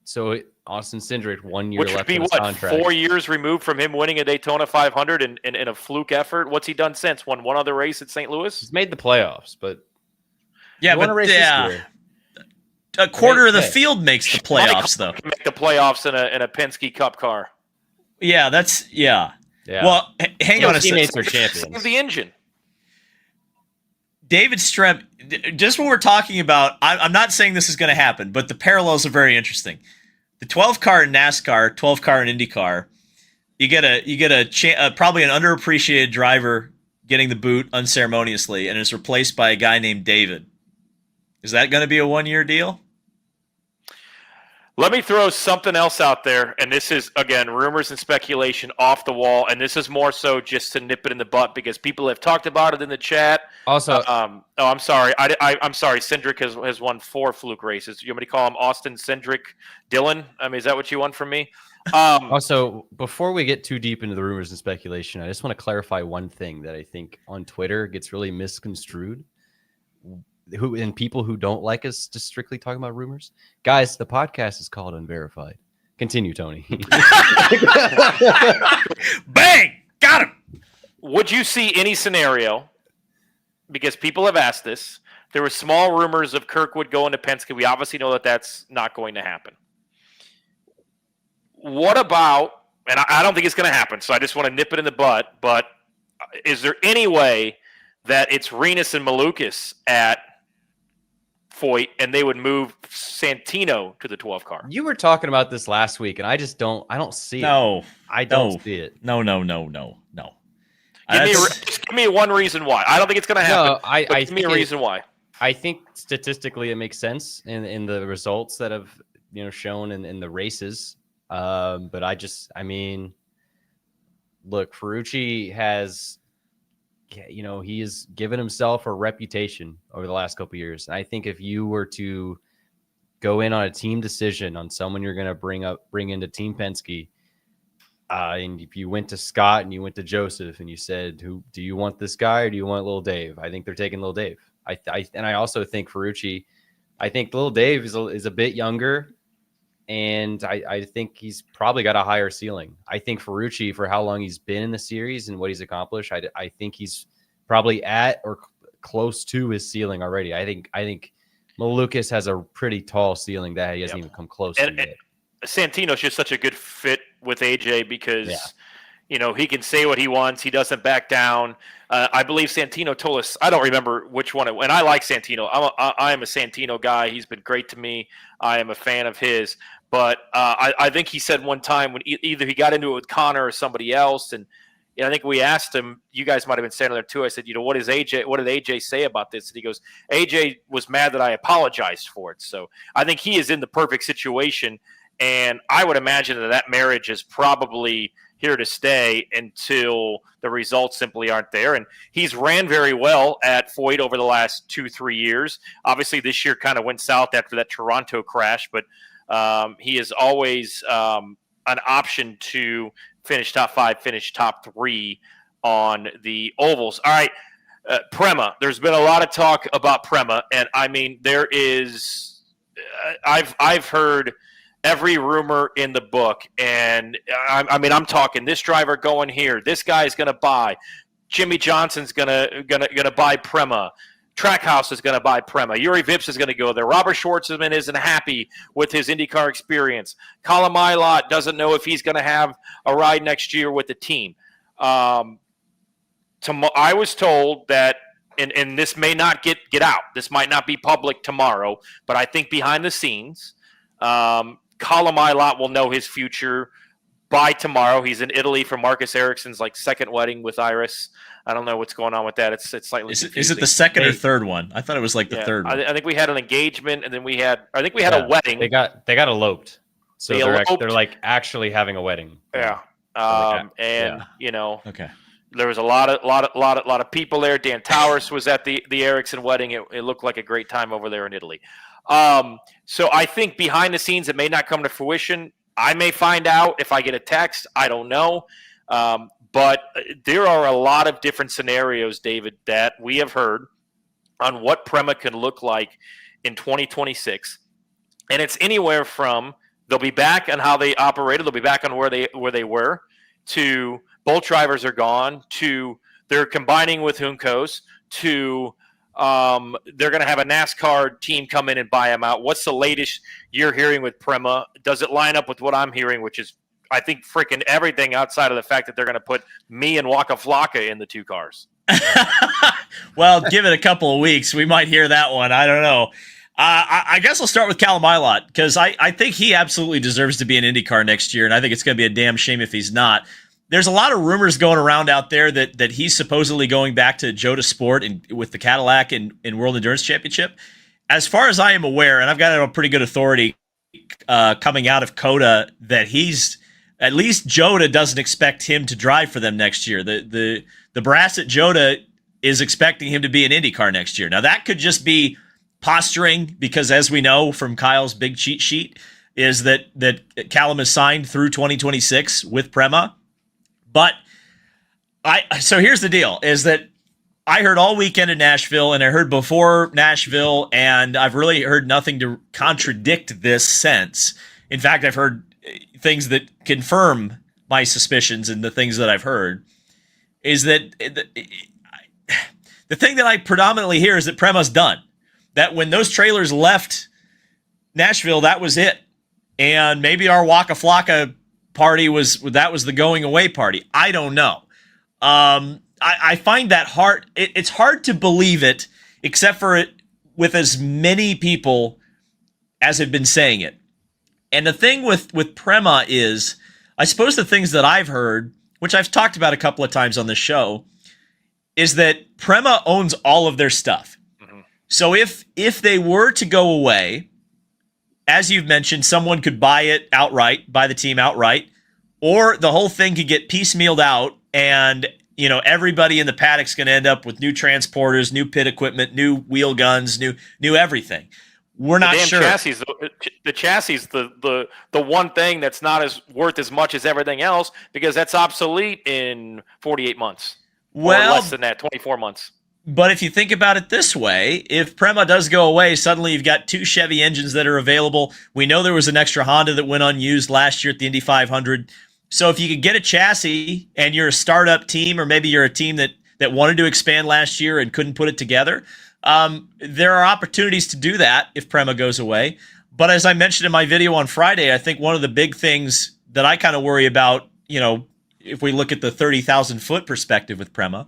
So Austin Cindric 1 year Which would left be on his what, contract. 4 years removed from him winning a Daytona 500 in a fluke effort. What's he done since? Won one other race at St. Louis. He's made the playoffs, but Yeah, he won a but race this year. a quarter of the Hey. field makes the playoffs, though. Can make the playoffs in a Penske Cup car. Yeah, that's Yeah. Well, hang on a second. Teammates are champions. Save the engine. David Streb, just what we're talking about, I'm not saying this is going to happen, but the parallels are very interesting. The 12 car in NASCAR, 12 car in IndyCar, you get a probably an underappreciated driver getting the boot unceremoniously and is replaced by a guy named David. Is that going to be a 1 year deal? Let me throw something else out there, and this is, again, rumors and speculation off the wall, and this is more so just to nip it in the butt because people have talked about it in the chat. Also, I'm sorry. I'm sorry. Cindric has won 4 fluke races. You want me to call him Austin Cindric Dillon? I mean, is that what you want from me? Also, before we get too deep into the rumors and speculation, I just want to clarify one thing that I think on Twitter gets really misconstrued. And people who don't like us just strictly talking about rumors. Guys, the podcast is called Unverified. Continue, Tony. Bang! Got him! Would you see any scenario, because people have asked this, there were small rumors of Kirkwood going to Penske. We obviously know that that's not going to happen. What about, and I don't think it's going to happen, so I just want to nip it in the butt, but is there any way that it's Renus and Malukas at Foyt and they would move Santino to the 12 car? You were talking about this last week, and I don't see it. No. I don't see it. No. Just give me one reason why. I don't think it's going to happen. No, give me a reason why. I think statistically it makes sense in the results that have shown in the races. But look, Ferrucci has, he has given himself a reputation over the last couple of years. And I think if you were to go in on a team decision on someone you're going to bring into Team Penske, and if you went to Scott and you went to Joseph and you said, "Who do you want, this guy or do you want Little Dave?" I think they're taking Little Dave. I also think Ferrucci. I think Little Dave is a bit younger, and I think he's probably got a higher ceiling. I think Ferrucci, for how long he's been in the series and what he's accomplished, I think he's probably at or close to his ceiling already. I think Malukas has a pretty tall ceiling that he hasn't even come close to yet. Santino's just such a good fit with AJ because he can say what he wants. He doesn't back down. I believe Santino told us, I don't remember which one, and I like Santino. I am a Santino guy. He's been great to me. I am a fan of his. But I think he said one time when either he got into it with Connor or somebody else, and I think we asked him, you guys might have been standing there too. I said, what did AJ say about this? And he goes, AJ was mad that I apologized for it. So I think he is in the perfect situation. And I would imagine that marriage is probably here to stay until the results simply aren't there. And he's ran very well at Foyt over the last 2-3 years. Obviously, this year kind of went south after that Toronto crash, but he is always an option to finish top 5, finish top 3 on the ovals. All right, Prema. There's been a lot of talk about Prema, and I mean, there is. I've heard every rumor in the book, and I'm talking this driver going here, this guy's going to buy, Jimmy Johnson's gonna buy Prema, Trackhouse is going to buy Prema, Yuri Vips is going to go there, Robert Schwartzman isn't happy with his IndyCar experience, Colin Milot doesn't know if he's going to have a ride next year with the team. I was told that, and this may not get out, this might not be public tomorrow, but I think behind the scenes, Colin Milot will know his future by tomorrow. He's in Italy for Marcus Ericsson's second wedding with Iris. I don't know what's going on with that. It's slightly confusing. Is it the second or third one? I thought it was the third one. I think we had an engagement, and then we had a wedding. They got eloped, so they're actually having a wedding. Yeah. Okay. There was a lot of people there. Dan Towers was at the Ericsson wedding. It looked like a great time over there in Italy. So I think behind the scenes, it may not come to fruition. I may find out if I get a text. I don't know. But there are a lot of different scenarios, David, that we have heard on what Prema can look like in 2026. And it's anywhere from they'll be back on how they operated, they'll be back on where they were, to both drivers are gone, to they're combining with Juncos, to they're going to have a NASCAR team come in and buy them out. What's the latest you're hearing with Prema? Does it line up with what I'm hearing, which is, I think, freaking everything outside of the fact that they're going to put me and Waka Flocka in the two cars? Well, give it a couple of weeks. We might hear that one. I don't know. I guess I'll start with Callum Ilott, because I think he absolutely deserves to be in IndyCar next year, and I think it's going to be a damn shame if he's not. There's a lot of rumors going around out there that he's supposedly going back to Jota Sport and with the Cadillac in World Endurance Championship. As far as I am aware, and I've got a pretty good authority coming out of COTA, that he's at least Jota doesn't expect him to drive for them next year. The brass at Jota is expecting him to be in IndyCar next year. Now that could just be posturing, because as we know from Kyle's big cheat sheet, is that Callum is signed through 2026 with Prema. But so here's the deal, is that I heard all weekend in Nashville, and I heard before Nashville, and I've really heard nothing to contradict this sense. In fact, I've heard things that confirm my suspicions and the things that I've heard, is that the thing that I predominantly hear is that Prema's done. That when those trailers left Nashville, that was it. And maybe our Waka Flocka party was the going away party. I don't know. I find that hard. It's hard to believe it, except for it with as many people as have been saying it. And the thing with Prema is, I suppose the things that I've heard, which I've talked about a couple of times on this show, is that Prema owns all of their stuff. Mm-hmm. So if they were to go away, as you've mentioned, someone could buy it outright, buy the team outright, or the whole thing could get piecemealed out, and everybody in the paddock's going to end up with new transporters, new pit equipment, new wheel guns, new everything. We're not sure. The chassis, the one thing that's not worth as much as everything else, because that's obsolete in 48 months. Well, or less than that, 24 months. But if you think about it this way, if Prema does go away, suddenly you've got 2 Chevy engines that are available. We know there was an extra Honda that went unused last year at the Indy 500. So if you could get a chassis and you're a startup team, or maybe you're a team that wanted to expand last year and couldn't put it together, there are opportunities to do that if Prema goes away. But as I mentioned in my video on Friday, I think one of the big things that I kind of worry about, if we look at the 30,000-foot perspective with Prema,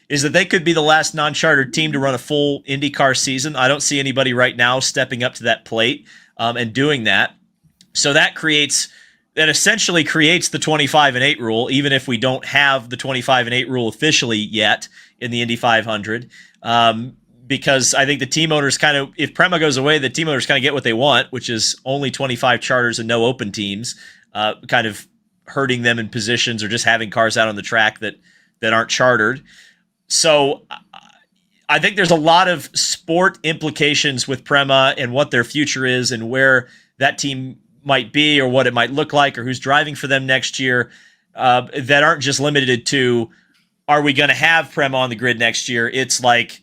is that they could be the last non-chartered team to run a full IndyCar season. I don't see anybody right now stepping up to that plate and doing that. So that essentially creates the 25-8 rule, even if we don't have the 25-8 rule officially yet in the Indy 500. Because I think the team owners if Prema goes away, the team owners kind of get what they want, which is only 25 charters and no open teams, kind of hurting them in positions or just having cars out on the track that aren't chartered. So I think there's a lot of sport implications with Prema and what their future is and where that team might be or what it might look like or who's driving for them next year, that aren't just limited to, are we going to have Prema on the grid next year? It's like,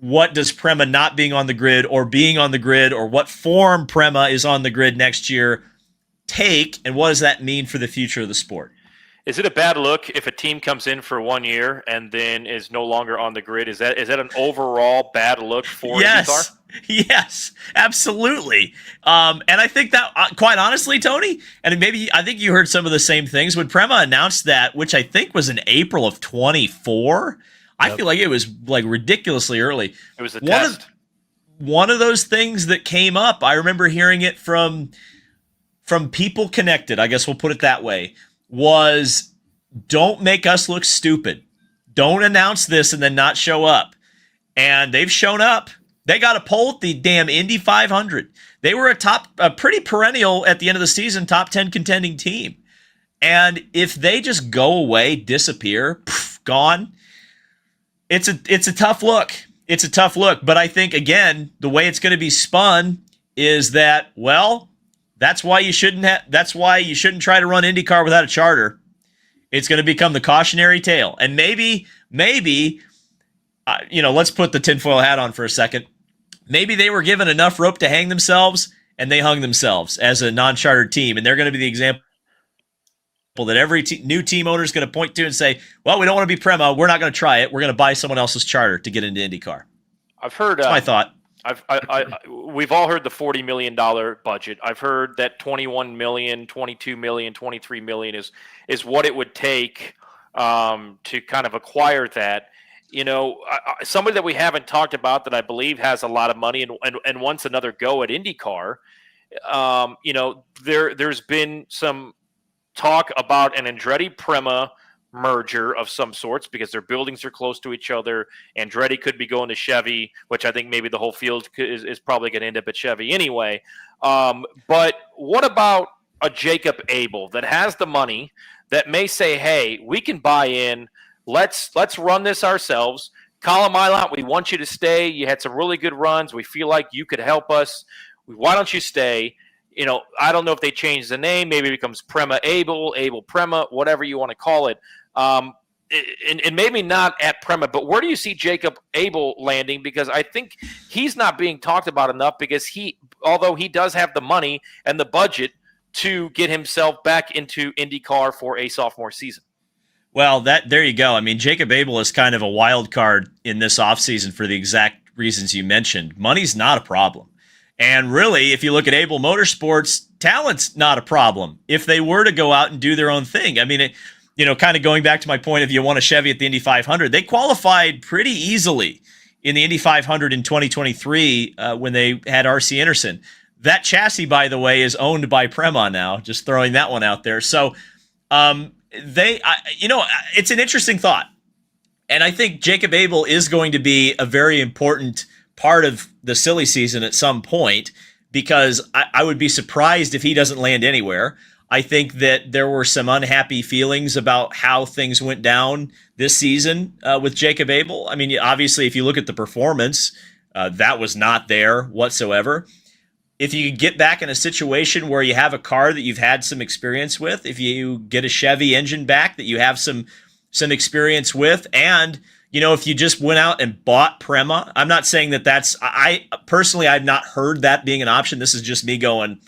what does Prema not being on the grid or being on the grid, or what form Prema is on the grid next year take, and what does that mean for the future of the sport? Is it a bad look if a team comes in for 1 year and then is no longer on the grid? Is that an overall bad look for IndyCar? Yes, absolutely. And I think that, quite honestly, Tony, and maybe I think you heard some of the same things when Prema announced that, which I think was in April of 24. I feel like it was ridiculously early. It was a test. One of those things that came up, I remember hearing it from people connected, I guess we'll put it that way, was, don't make us look stupid. Don't announce this and then not show up. And they've shown up. They got a pole at the damn Indy 500. They were a pretty perennial at the end of the season, top 10 contending team. And if they just go away, disappear, gone, it's a tough look. It's a tough look. But I think, again, the way it's going to be spun is that, well, that's why you shouldn't try to run IndyCar without a charter. It's going to become the cautionary tale. And maybe, let's put the tinfoil hat on for a second. maybe they were given enough rope to hang themselves, and they hung themselves as a non-chartered team, and they're going to be the example that every new team owner is going to point to and say, well, we don't want to be Prema. We're not going to try it. We're going to buy someone else's charter to get into IndyCar. I've heard. That's my thought. We've all heard the $40 million budget. I've heard that 21 million, 22 million, 23 million is what it would take to kind of acquire that. You know, somebody that we haven't talked about that I believe has a lot of money and wants another go at IndyCar. You know, there's been some talk about an Andretti Prema merger of some sorts because their buildings are close to each other. Andretti could be going to Chevy, which I think maybe the whole field is probably going to end up at Chevy anyway. But what about a Jacob Abel that has the money that may say, hey, we can buy in. Let's run this ourselves. Colin Milot, we want you to stay. You had some really good runs. We feel like you could help us. Why don't you stay? You know, I don't know if they change the name. Maybe it becomes Prema Abel, Abel Prema, whatever you want to call it. And maybe not at Prema, but where do you see Jacob Abel landing? Because I think he's not being talked about enough because although he does have the money and the budget to get himself back into IndyCar for a sophomore season. Well, there you go. I mean, Jacob Abel is kind of a wild card in this offseason for the exact reasons you mentioned. Money's not a problem. And really, if you look at Abel Motorsports, talent's not a problem if they were to go out and do their own thing. I mean, kind of going back to my point, if you want a Chevy at the Indy 500, they qualified pretty easily in the Indy 500 in 2023 when they had R.C. Anderson. That chassis, by the way, is owned by Prema now, just throwing that one out there. So, it's an interesting thought. And I think Jacob Abel is going to be a very important part of the silly season at some point because I would be surprised if he doesn't land anywhere. I think that there were some unhappy feelings about how things went down this season with Jacob Abel. I mean, obviously, if you look at the performance, that was not there whatsoever. If you get back in a situation where you have a car that you've had some experience with, if you get a Chevy engine back that you have some experience with, and if you just went out and bought Prema, I'm not saying I personally, I've not heard that being an option. This is just me going,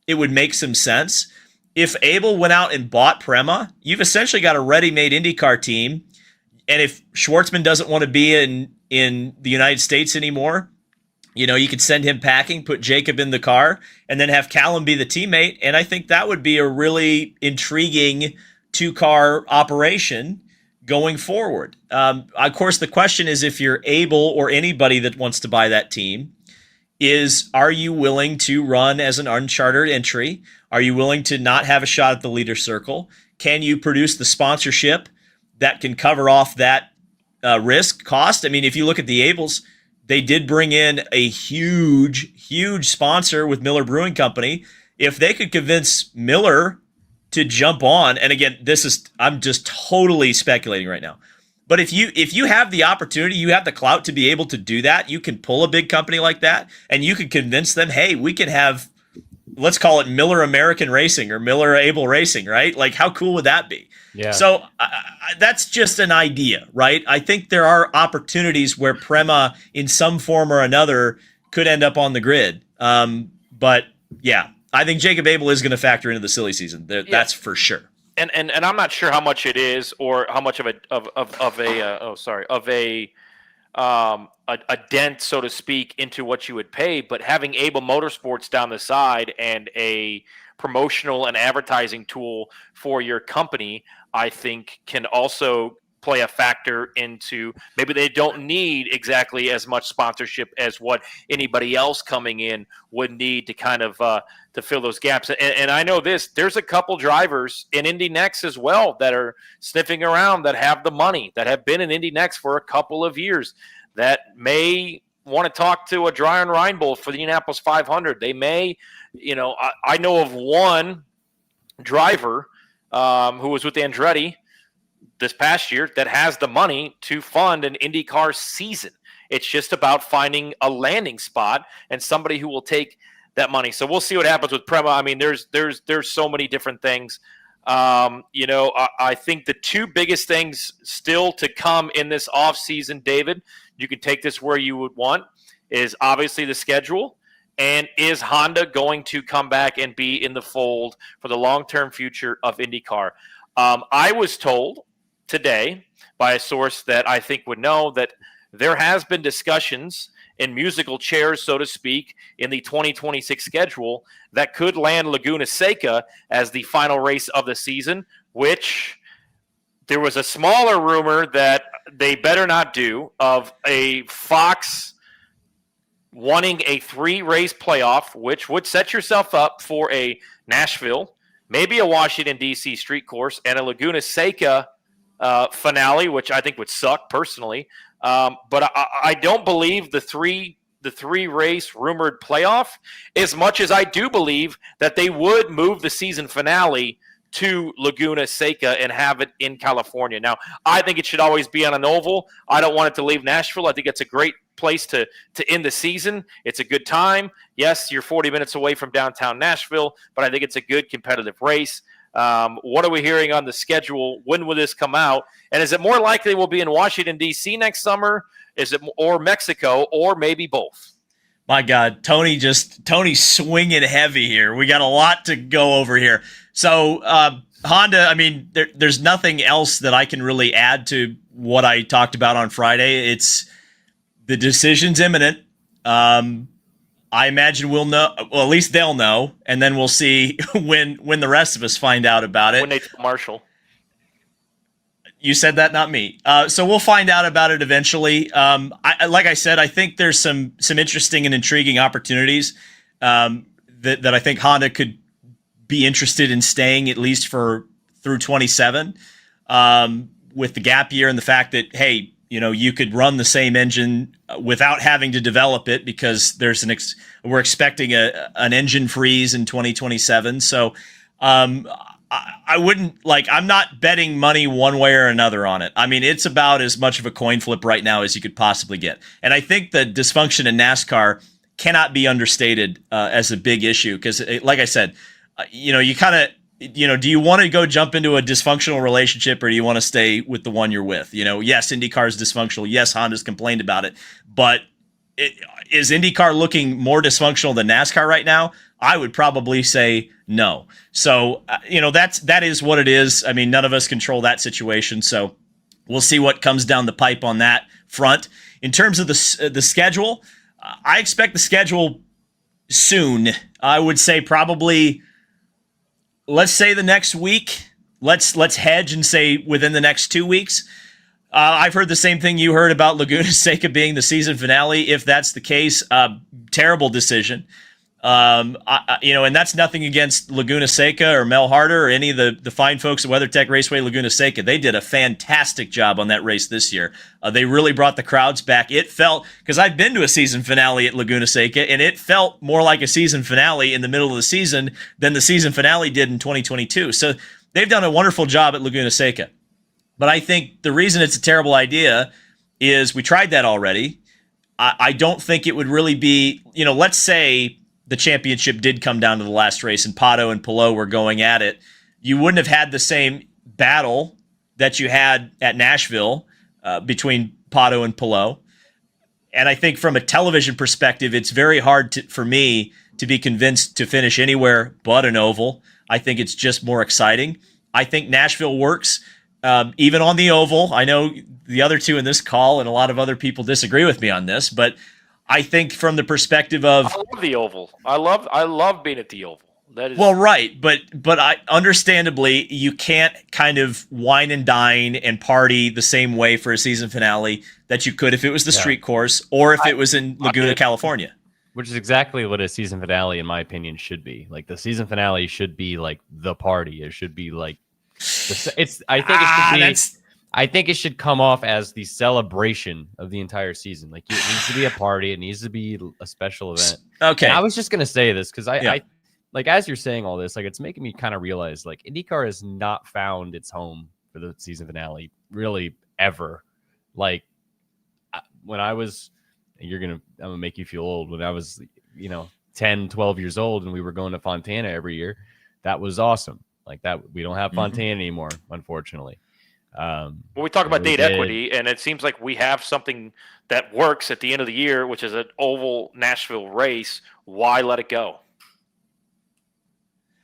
it would make some sense. If Abel went out and bought Prema, you've essentially got a ready-made IndyCar team. And if Schwartzman doesn't want to be in the United States anymore, you could send him packing, put Jacob in the car, and then have Callum be the teammate. And I think that would be a really intriguing two-car operation going forward. Of course, the question is if you're Abel or anybody that wants to buy that team, are you willing to run as an unchartered entry? Are you willing to not have a shot at the leader circle? Can you produce the sponsorship that can cover off that risk cost? I mean, if you look at the Abels, they did bring in a huge sponsor with Miller Brewing Company. If they could convince Miller to jump on, and again, I'm just totally speculating right now. But if you have the opportunity, you have the clout to be able to do that, you can pull a big company like that, and you can convince them, hey, we can have, let's call it Miller American Racing or Miller Abel Racing, right? Like, how cool would that be? Yeah. So that's just an idea, right? I think there are opportunities where Prema, in some form or another, could end up on the grid. But yeah, I think Jacob Abel is going to factor into the silly season. That's for sure. And I'm not sure how much it is or how much of a dent, so to speak, into what you would pay. But having Abel Motorsports down the side and a promotional and advertising tool for your company, I think can also play a factor into maybe they don't need exactly as much sponsorship as what anybody else coming in would need to kind of to fill those gaps. And I know there's a couple drivers in Indy Next as well that are sniffing around that have the money, that have been in Indy Next for a couple of years, that may want to talk to a Brian Reinbold for the Indianapolis 500. They may, I know of one driver who was with Andretti this past year that has the money to fund an IndyCar season. It's just about finding a landing spot and somebody who will take that money. So we'll see what happens with Prema. I mean, there's so many different things. I think the two biggest things still to come in this offseason, David, you can take this where you would want, is obviously the schedule. And is Honda going to come back and be in the fold for the long-term future of IndyCar? I was told today by a source that I think would know that there has been discussions in musical chairs, so to speak, in the 2026 schedule that could land Laguna Seca as the final race of the season, which there was a smaller rumor that they better not do, of a Fox wanting a 3-race playoff, which would set yourself up for a Nashville, maybe a Washington, D.C. street course, and a Laguna Seca finale, which I think would suck personally. But I don't believe the three-race rumored playoff, as much as I do believe that they would move the season finale to Laguna Seca and have it in California. Now, I think it should always be on an oval. I don't want it to leave Nashville. I think it's a great place to end the season. It's a good time. Yes, you're 40 minutes away from downtown Nashville, but I think it's a good competitive race. What are we hearing on the schedule? When will this come out? And is it more likely we'll be in Washington, D.C. next summer? Is it or Mexico, or maybe both? My God, Tony's swinging heavy here. We got a lot to go over here. So Honda, I mean, there's nothing else that I can really add to what I talked about on Friday. It's the decision's imminent. I imagine we'll know. Well, at least they'll know, and then we'll see when the rest of us find out about it. When they tell Marshall. You said that, not me. So we'll find out about it eventually. Like I said, I think there's some interesting and intriguing opportunities that I think Honda could be interested in staying at least through 27, with the gap year and the fact that, hey, you could run the same engine without having to develop it, because there's we're expecting an engine freeze in 2027. So I wouldn't I'm not betting money one way or another on it. I mean, it's about as much of a coin flip right now as you could possibly get. And I think the dysfunction in NASCAR cannot be understated as a big issue, because like I said, you kind of, do you want to go jump into a dysfunctional relationship, or do you want to stay with the one you're with? Yes, IndyCar is dysfunctional. Yes, Honda's complained about it. But is IndyCar looking more dysfunctional than NASCAR right now? I would probably say no. So, that is what it is. I mean, none of us control that situation. So we'll see what comes down the pipe on that front. In terms of the schedule, I expect the schedule soon. I would say probably, let's say the next week. Let's hedge and say within the next 2 weeks. I've heard the same thing you heard about Laguna Seca being the season finale. If that's the case, terrible decision. And that's nothing against Laguna Seca or Mel Harder or any of the fine folks at WeatherTech Raceway Laguna Seca. They did a fantastic job on that race this year. They really brought the crowds back. It felt, because I've been to a season finale at Laguna Seca, and it felt more like a season finale in the middle of the season than the season finale did in 2022. So they've done a wonderful job at Laguna Seca. But I think the reason it's a terrible idea is we tried that already. I don't think it would really be, let's say the championship did come down to the last race and Pato and Palou were going at it. You wouldn't have had the same battle that you had at Nashville between Pato and Palou. And I think from a television perspective, it's very hard for me to be convinced to finish anywhere but an oval. I think it's just more exciting. I think Nashville works. Even on the oval. I know the other two in this call and a lot of other people disagree with me on this, but I think from the perspective of, I love the oval. I love being at the oval. That is well, right, but I understandably you can't kind of wine and dine and party the same way for a season finale that you could if it was the street course or if it was in Laguna, California. Which is exactly what a season finale, in my opinion, should be. Like the season finale should be like the party. It should be like. I think it should come off as the celebration of the entire season. Like it needs to be a party. It needs to be a special event. Okay. And I was just gonna say this because I like as you're saying all this, like it's making me kind of realize like IndyCar has not found its home for the season finale really ever. Like when I was, I'm gonna make you feel old. When I was 10, 12 years old and we were going to Fontana every year, that was awesome. Like that, we don't have Fontana anymore, unfortunately. Well, we talk about date equity, and it seems like we have something that works at the end of the year, which is an oval Nashville race. Why let it go?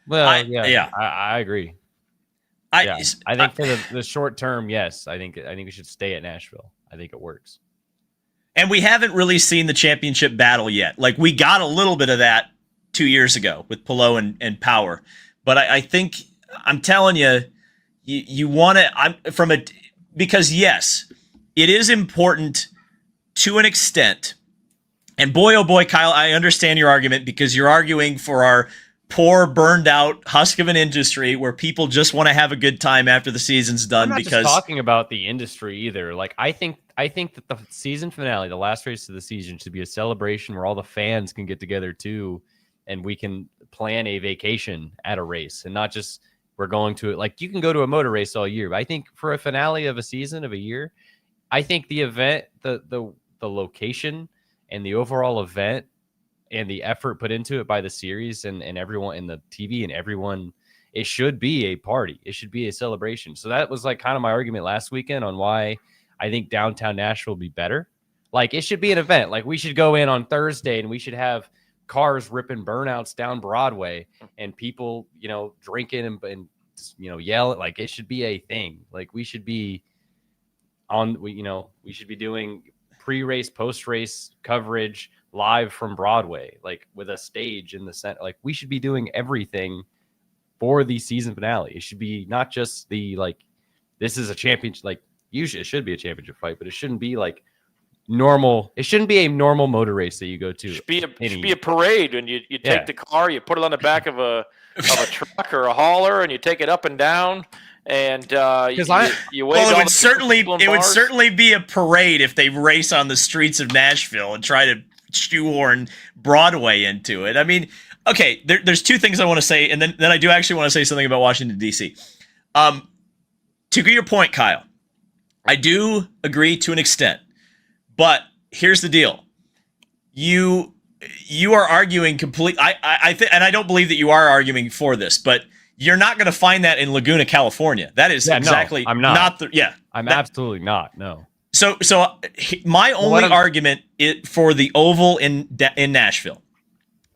Well, I agree. I think for the short term, yes. I think we should stay at Nashville. I think it works. And we haven't really seen the championship battle yet. Like, we got a little bit of that 2 years ago with Palou and Power. But I think, I'm telling you, you want to, because yes, it is important to an extent. And boy, oh boy, Kyle, I understand your argument, because you're arguing for our poor, burned out husk of an industry where people just want to have a good time after the season's done. I'm not just talking about the industry either. Like, I think that the season finale, the last race of the season, should be a celebration where all the fans can get together too, and we can plan a vacation at a race, and not just we're going to it. Like, you can go to a motor race all year, but I think for a finale of a season, of a year, I think the event, the location, and the overall event, and the effort put into it by the series and everyone in the TV and everyone, it should be a party. It should be a celebration. So that was like kind of my argument last weekend on why I think downtown Nashville would be better. Like, it should be an event. Like, we should go in on Thursday and we should have cars ripping burnouts down Broadway and people, drinking and yelling. Like, it should be a thing. Like, we should be we should be doing pre-race, post-race coverage live from Broadway, like with a stage in the center. Like, we should be doing everything for the season finale. It should be not just this is a championship. Like, usually it should be a championship fight, but it shouldn't be like normal. It shouldn't be a normal motor race that you go to. It should be a parade, and you take the car, you put it on the back of a truck or a hauler, and you take it up and down. And you wait. Well, it would certainly be a parade if they race on the streets of Nashville and try to shoehorn Broadway into it. I mean, okay, there's two things I want to say, and then I do actually want to say something about Washington, D.C. To your point, Kyle, I do agree to an extent, but here's the deal: you are arguing I think, and I don't believe that you are arguing for this, but you're not going to find that in Laguna, California. That is exactly. No, I'm not. I'm absolutely not. No. So my only argument for the oval in Nashville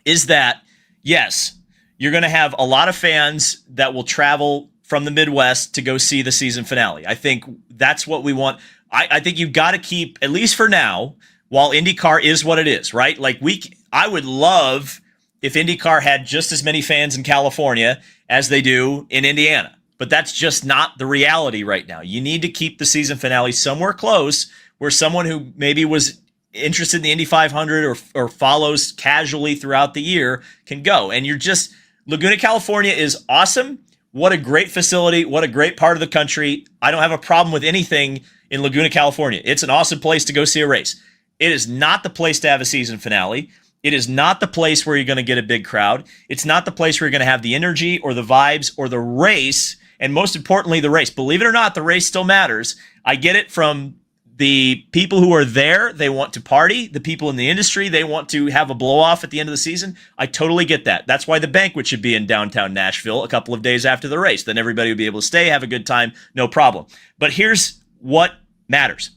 is that, yes, you're going to have a lot of fans that will travel from the Midwest to go see the season finale. I think that's what we want. I think you've got to keep, at least for now, while IndyCar is what it is, right? Like, I would love if IndyCar had just as many fans in California as they do in Indiana. But that's just not the reality right now. You need to keep the season finale somewhere close where someone who maybe was interested in the Indy 500 or follows casually throughout the year can go. And Laguna, California is awesome. What a great facility. What a great part of the country. I don't have a problem with anything in Laguna, California. It's an awesome place to go see a race. It is not the place to have a season finale. It is not the place where you're going to get a big crowd. It's not the place where you're going to have the energy or the vibes or the race, and most importantly, the race. Believe it or not, the race still matters. I get it from the people who are there. They want to party. The people in the industry, they want to have a blow-off at the end of the season. I totally get that. That's why the banquet should be in downtown Nashville a couple of days after the race. Then everybody will be able to stay, have a good time, no problem. But here's what matters.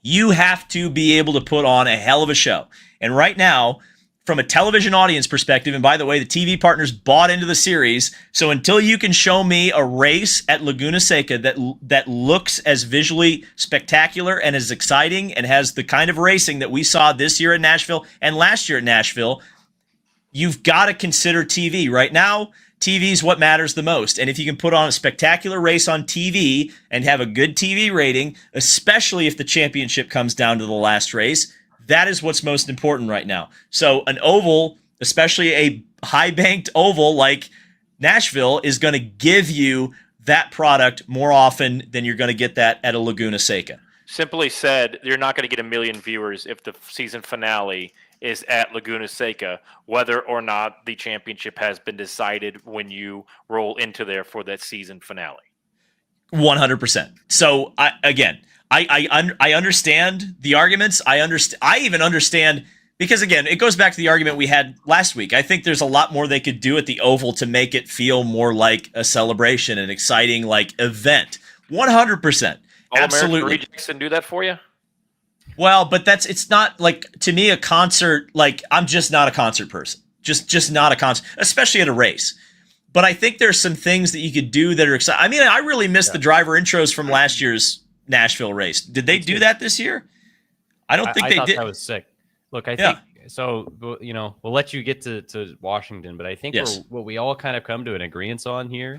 You have to be able to put on a hell of a show. And right now, from a television audience perspective, and by the way, the TV partners bought into the series, so until you can show me a race at Laguna Seca that looks as visually spectacular and as exciting and has the kind of racing that we saw this year at Nashville and last year at Nashville, you've got to consider TV. Right now, TV is what matters the most. And if you can put on a spectacular race on TV and have a good TV rating, especially if the championship comes down to the last race, that is what's most important right now. So an oval, especially a high-banked oval like Nashville, is going to give you that product more often than you're going to get that at a Laguna Seca. Simply said, you're not going to get 1 million viewers if the season finale is at Laguna Seca, whether or not the championship has been decided when you roll into there for that season finale. 100%. So, I understand the arguments. I even understand, because again, it goes back to the argument we had last week. I think there's a lot more they could do at the Oval to make it feel more like a celebration, an exciting event. 100%. Absolutely. Rejects and do that for you? Well, but it's not like, to me, a concert, like, I'm just not a concert person. Just not a concert, especially at a race. But I think there's some things that you could do that are exciting. I mean, I really missed the driver intros from last year's Nashville race. Did they do that this year? I don't think they thought did. That was sick. Look, I think so. You know, we'll let you get to Washington, but I think what we all kind of come to an agreement on here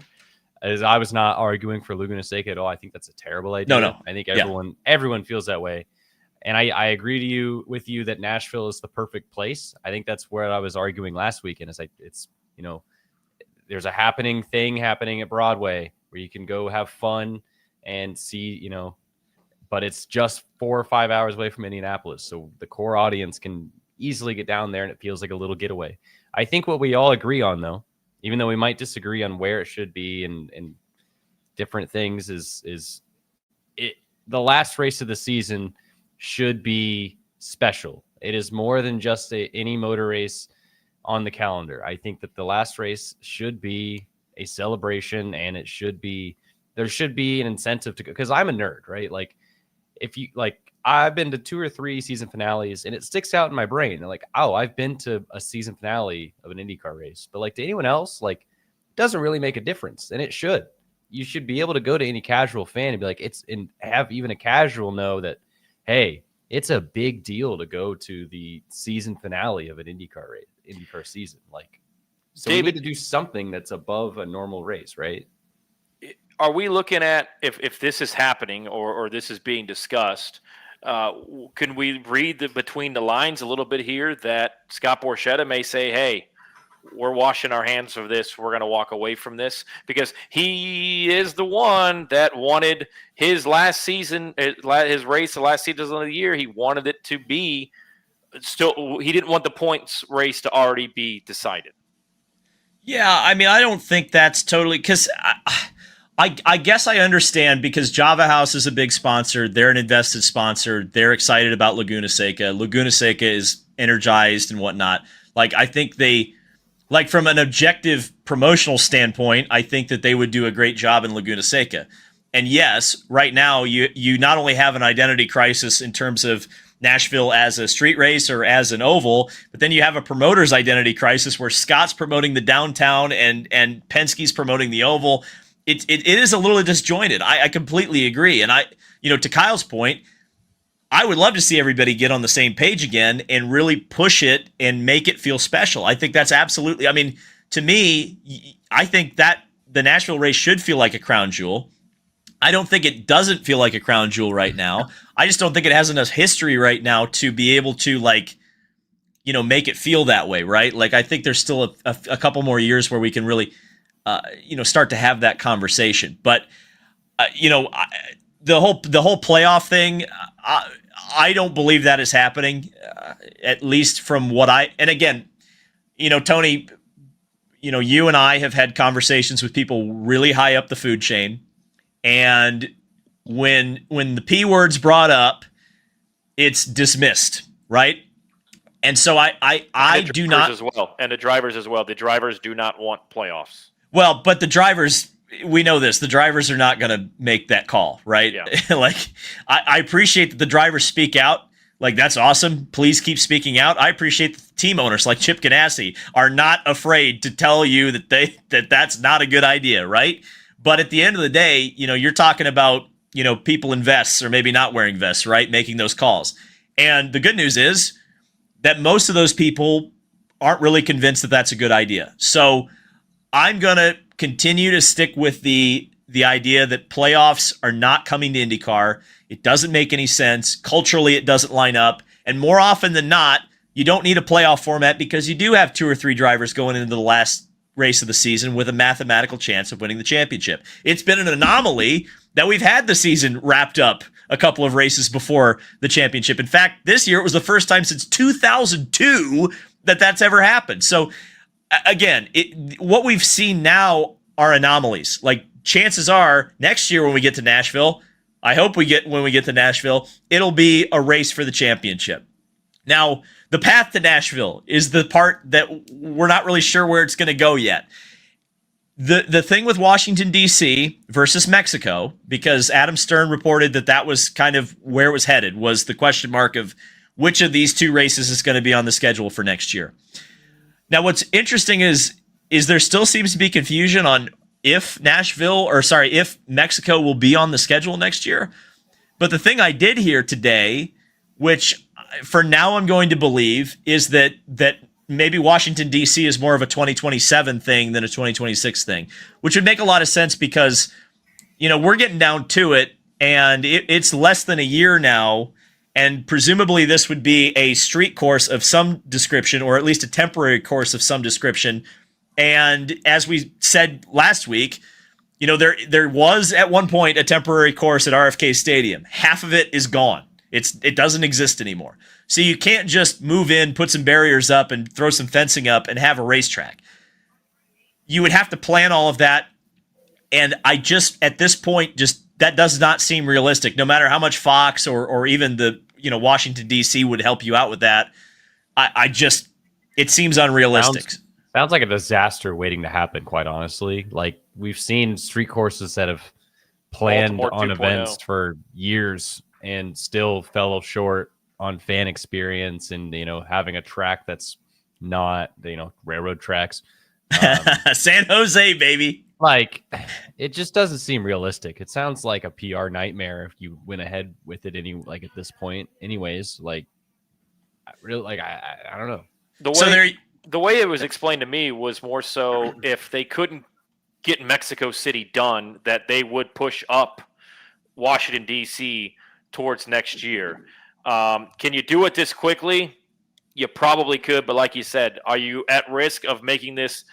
is I was not arguing for Laguna Seca at all. I think that's a terrible idea. No. I think everyone feels that way. And I agree with you that Nashville is the perfect place. I think that's where I was arguing last weekend. It's you know, there's a thing happening at Broadway where you can go have fun and see, you know, but it's just 4 or 5 hours away from Indianapolis. So the core audience can easily get down there and it feels like a little getaway. I think what we all agree on, though, even though we might disagree on where it should be and different things, is the last race of the season should be special. It is more than just any motor race on the calendar. I think that the last race should be a celebration, and there should be an incentive to go, because I'm a nerd, right? Like, if you I've been to 2 or 3 season finales, and it sticks out in my brain. Like, oh, I've been to a season finale of an IndyCar race, but like, to anyone else, like, it doesn't really make a difference, and it should. You should be able to go to any casual fan and be like, have even a casual know that, hey, it's a big deal to go to the season finale of an IndyCar season. Like, so David, we need to do something that's above a normal race, right? Are we looking at, if this is happening or this is being discussed, can we read between the lines a little bit here that Scott Borchetta may say, hey, we're washing our hands of this, we're going to walk away from this? Because he is the one that wanted his last season, his race, the last season of the year, he wanted it to be still, he didn't want the points race to already be decided. Yeah, I mean, I don't think that's totally, because I guess I understand, because Java House is a big sponsor. They're an invested sponsor. They're excited about Laguna Seca. Laguna Seca is energized and whatnot. Like, I think like, from an objective promotional standpoint, I think that they would do a great job in Laguna Seca. And yes, right now, you not only have an identity crisis in terms of Nashville as a street race or as an oval, but then you have a promoter's identity crisis where Scott's promoting the downtown and Penske's promoting the oval. It is a little disjointed. I completely agree. And to Kyle's point, I would love to see everybody get on the same page again and really push it and make it feel special. I think that's absolutely, I mean, to me, I think that the Nashville race should feel like a crown jewel. I don't think it doesn't feel like a crown jewel right now. I just don't think it has enough history right now to be able to, like, make it feel that way, right? Like, I think there's still a couple more years where we can really, start to have that conversation. But, the whole playoff thing, I don't believe that is happening, at least from what and again, Tony, you and I have had conversations with people really high up the food chain. And when the P word's brought up, it's dismissed, right? And so I do not, as well, and the drivers as well. The drivers do not want playoffs. Well, but the drivers, we know this. The drivers are not going to make that call, right? Yeah. Like, I appreciate that the drivers speak out. Like, that's awesome. Please keep speaking out. I appreciate that team owners like Chip Ganassi are not afraid to tell you that that's not a good idea, right? But at the end of the day, you're talking about, people in vests or maybe not wearing vests, right? Making those calls. And the good news is that most of those people aren't really convinced that that's a good idea. So I'm going to continue to stick with the idea that playoffs are not coming to IndyCar. It doesn't make any sense. Culturally, it doesn't line up. And more often than not, you don't need a playoff format because you do have 2 or 3 drivers going into the last race of the season with a mathematical chance of winning the championship. It's been an anomaly that we've had the season wrapped up a couple of races before the championship. In fact, this year it was the first time since 2002 that that's ever happened. So again, what we've seen now are anomalies. Like, chances are next year when we get to Nashville, when we get to Nashville, it'll be a race for the championship. Now, the path to Nashville is the part that we're not really sure where it's going to go yet. The thing with Washington, D.C. versus Mexico, because Adam Stern reported that was kind of where it was headed, was the question mark of which of these two races is going to be on the schedule for next year. Now, what's interesting is there still seems to be confusion on if Mexico will be on the schedule next year. But the thing I did hear today, which for now I'm going to believe, is that maybe Washington, D.C. is more of a 2027 thing than a 2026 thing, which would make a lot of sense because, we're getting down to it, and it's less than a year now, and presumably this would be a street course of some description, or at least a temporary course of some description. And as we said last week, there was at one point a temporary course at RFK Stadium. Half of it is gone. It doesn't exist anymore. So you can't just move in, put some barriers up, and throw some fencing up and have a racetrack. You would have to plan all of that. And at this point, that does not seem realistic. No matter how much Fox or even the Washington, D.C. would help you out with that, it seems unrealistic. Sounds like a disaster waiting to happen, quite honestly. Like, we've seen street courses that have planned Baltimore on 2.0 events for years and still fell short on fan experience and, having a track that's not, railroad tracks. San Jose, baby. Like, it just doesn't seem realistic. It sounds like a PR nightmare if you went ahead with it at this point. Anyways, I don't know. The way it was explained to me was more so if they couldn't get Mexico City done, that they would push up Washington, D.C. towards next year. Can you do it this quickly? You probably could, but like you said, are you at risk of making this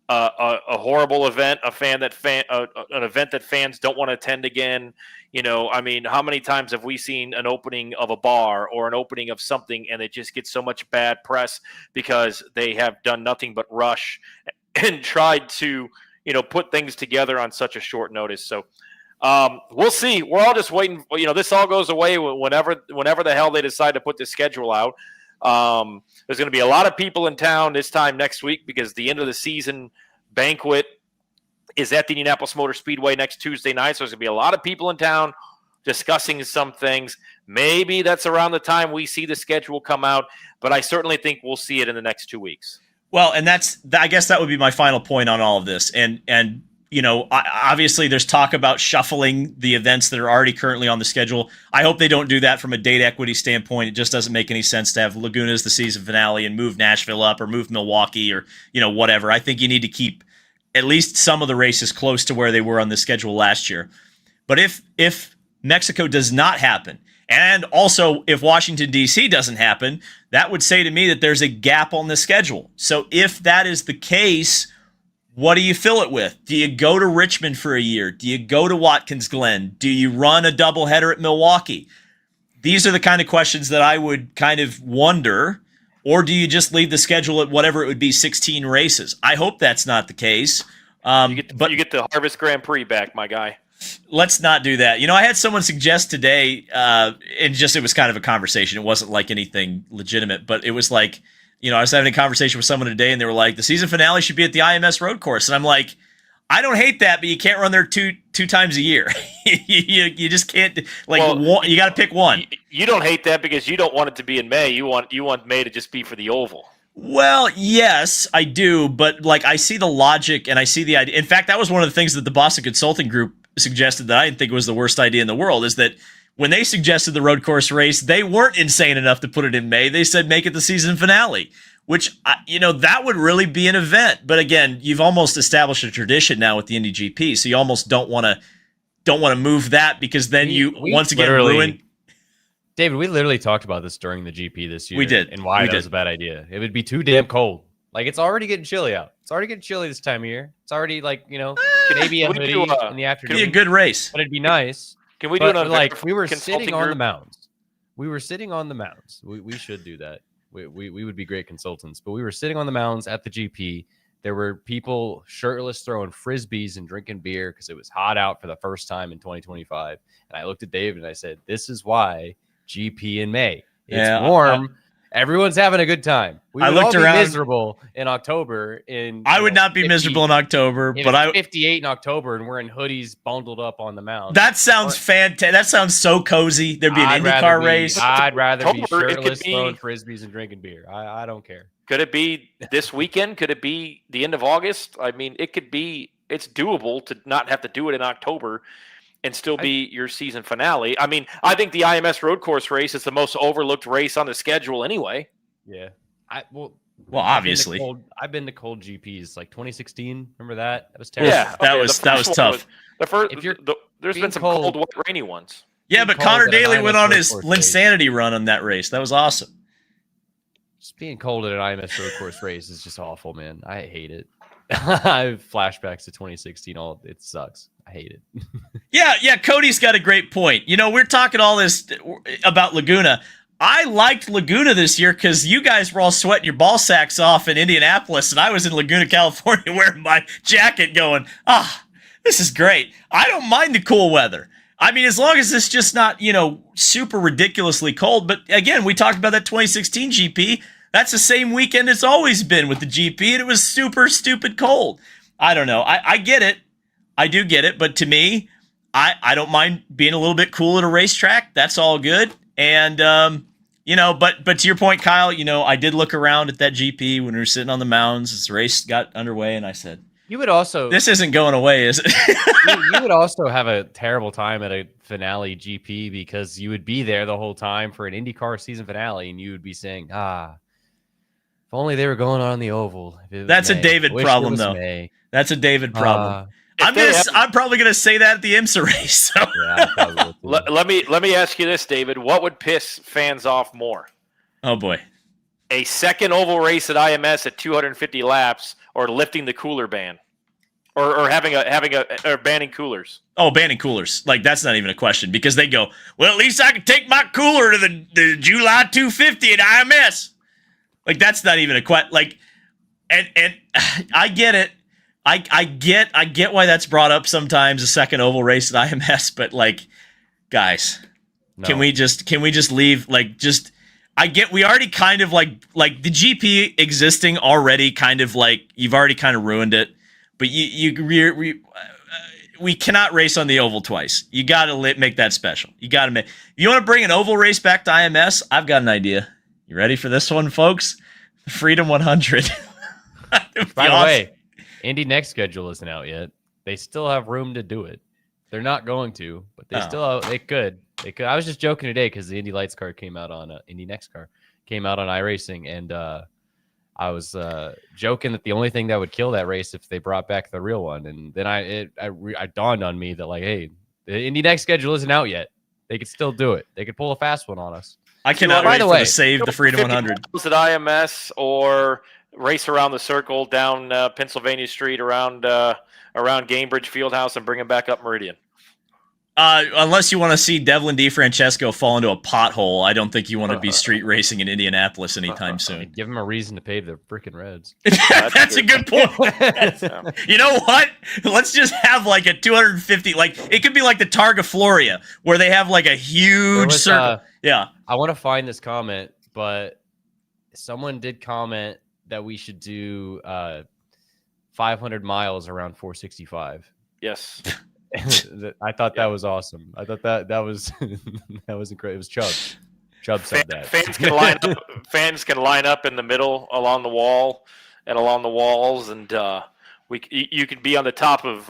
a horrible event, an event that fans don't want to attend again? How many times have we seen an opening of a bar or an opening of something and it just gets so much bad press because they have done nothing but rush and tried to, put things together on such a short notice. So we'll see. We're all just waiting. This all goes away whenever the hell they decide to put this schedule out. There's going to be a lot of people in town this time next week because the end of the season banquet is at the Indianapolis Motor Speedway next Tuesday night. So there's going to be a lot of people in town discussing some things. Maybe that's around the time we see the schedule come out, but I certainly think we'll see it in the next 2 weeks. Well, and I guess that would be my final point on all of this. And obviously there's talk about shuffling the events that are already currently on the schedule. I hope they don't do that from a date equity standpoint. It just doesn't make any sense to have Laguna as the season finale and move Nashville up or move Milwaukee or, whatever. I think you need to keep at least some of the races close to where they were on the schedule last year. But if Mexico does not happen, and also if Washington, D.C. doesn't happen, that would say to me that there's a gap on the schedule. So if that is the case, what do you fill it with? Do you go to Richmond for a year? Do you go to Watkins Glen? Do you run a doubleheader at Milwaukee? These are the kind of questions that I would kind of wonder. Or do you just leave the schedule at whatever it would be, 16 races? I hope that's not the case. You get the Harvest Grand Prix back, my guy. Let's not do that. I had someone suggest today, it was kind of a conversation. It wasn't like anything legitimate, but it was like, I was having a conversation with someone today, and they were like, the season finale should be at the IMS road course. And I'm like, I don't hate that, but you can't run there two times a year. you just can't. You got to pick one. You don't hate that because you don't want it to be in May. You want May to just be for the oval. Well, yes, I do, but I see the logic and I see the idea. In fact, that was one of the things that the Boston Consulting Group suggested that I didn't think was the worst idea in the world, is that when they suggested the road course race, they weren't insane enough to put it in May. They said make it the season finale, which, that would really be an event. But again, you've almost established a tradition now with the Indy GP, so you almost don't want to move that because then you once again ruin. David, we literally talked about this during the GP this year. We did. And why that was a bad idea. It would be too damn cold. It's already getting chilly out. It's already getting chilly this time of year. It's already Canadian hoodie in the afternoon. Could be a good race. But it'd be nice. Can we do another we were sitting on the mounds. We were sitting on the mounds. We should do that. We would be great consultants. But we were sitting on the mounds at the GP. There were people shirtless throwing frisbees and drinking beer because it was hot out for the first time in 2025. And I looked at David and I said, this is why GP in May. It's warm. Everyone's having a good time. We I would looked all be around. miserable in October. I would not be miserable in October, but I 58 in October, and we're in hoodies, bundled up on the mound. That sounds fantastic. That sounds so cozy. There'd be an IndyCar race. I'd rather be October, shirtless, throwing frisbees and drinking beer. I don't care. Could it be this weekend? Could it be the end of August? I mean, it could be. It's doable to not have to do it in October and still be your season finale. I mean, I think the IMS road course race is the most overlooked race on the schedule anyway. Yeah. Well, obviously. I've been to cold GPs like 2016. Remember that? That was terrible. Yeah, that was tough. There's been some cold, wet, rainy ones. Yeah, but Connor Daly went on his Linsanity run on that race. That was awesome. Just being cold at an IMS road course race is just awful, man. I hate it. I have flashbacks to 2016. It sucks. I hate it. Yeah. Cody's got a great point. We're talking all this about Laguna. I liked Laguna this year because you guys were all sweating your ball sacks off in Indianapolis, and I was in Laguna, California, wearing my jacket going, this is great. I don't mind the cool weather. I mean, as long as it's just not, super ridiculously cold. But again, we talked about that 2016 GP. That's the same weekend it's always been with the GP, and it was super stupid cold. I don't know. I get it. I do get it. But to me, I don't mind being a little bit cool at a racetrack. That's all good. And, but to your point, Kyle, I did look around at that GP when we were sitting on the mounds as the race got underway, and I said, you would also... This isn't going away, is it? you would also have a terrible time at a finale GP because you would be there the whole time for an IndyCar season finale, and you would be saying, if only they were going on the oval. That's a David problem, though. May. That's a David problem. I'm probably gonna say that at the IMSA race. So. Yeah, let me ask you this, David. What would piss fans off more? Oh boy, a second oval race at IMS at 250 laps, or lifting the cooler ban, or or banning coolers. Oh, banning coolers. Like, that's not even a question because they go, well, at least I can take my cooler to the July 250 at IMS. Like, that's not even a question. Like, and I get it. I get why that's brought up sometimes, a second oval race at IMS, but like, guys, no. Can we just leave? Like, just, I get, we already kind of like the GP existing already kind of like, you've already kind of ruined it, but we cannot race on the oval twice. You got to make that special. You got to make, you want to bring an oval race back to IMS? I've got an idea. You ready for this one, folks? The Freedom 100. By the way, Indy next schedule isn't out yet. They still have room to do it. They're not going to, but they could. I was just joking today because the Indy Lights car came out on Indy Next car came out on iRacing, and I was joking that the only thing that would kill that race if they brought back the real one. And then I dawned on me that, like, hey, the Indy Next schedule isn't out yet. They could still do it. They could pull a fast one on us. I cannot wait for the save the Freedom 100 at IMS, or race around the circle down Pennsylvania Street around Gamebridge Fieldhouse and bring him back up Meridian. Unless you want to see Devlin DeFrancesco fall into a pothole, I don't think you want to be street racing in Indianapolis anytime soon. Give him a reason to pave the freaking Reds. That's a good point. You know what? Let's just have like a 250, like it could be like the Targa Floria, where they have like a huge circle. Yeah. I want to find this comment, but someone did comment that we should do 500 miles around 465. Yes. I thought that was awesome. I thought that was that was incredible. It was Chubb. Chubb said that. Fans can line up in the middle along the wall and along the walls, and you could be on the top of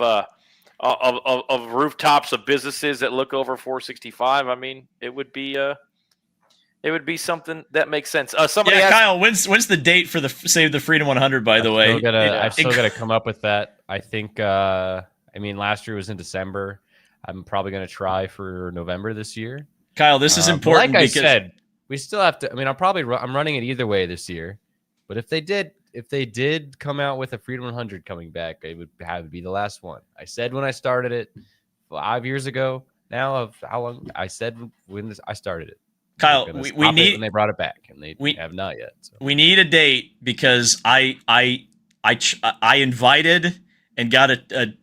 rooftops of businesses that look over 465. I mean, it would be something that makes sense. Somebody asked, Kyle, when's the date for the Save the Freedom 100? By the way, I've still got to come up with that. I think. I mean, last year was in December. I'm probably going to try for November this year. Kyle, this is important. Like I said, we still have to. I mean, I'm running it either way this year. But if they did come out with a Freedom 100 coming back, it would have to be the last one. I said when I started it 5 years ago. Now of how long I said when I started it. Kyle, we need, when they brought it back, and they have not yet. So. We need a date because I invited and got a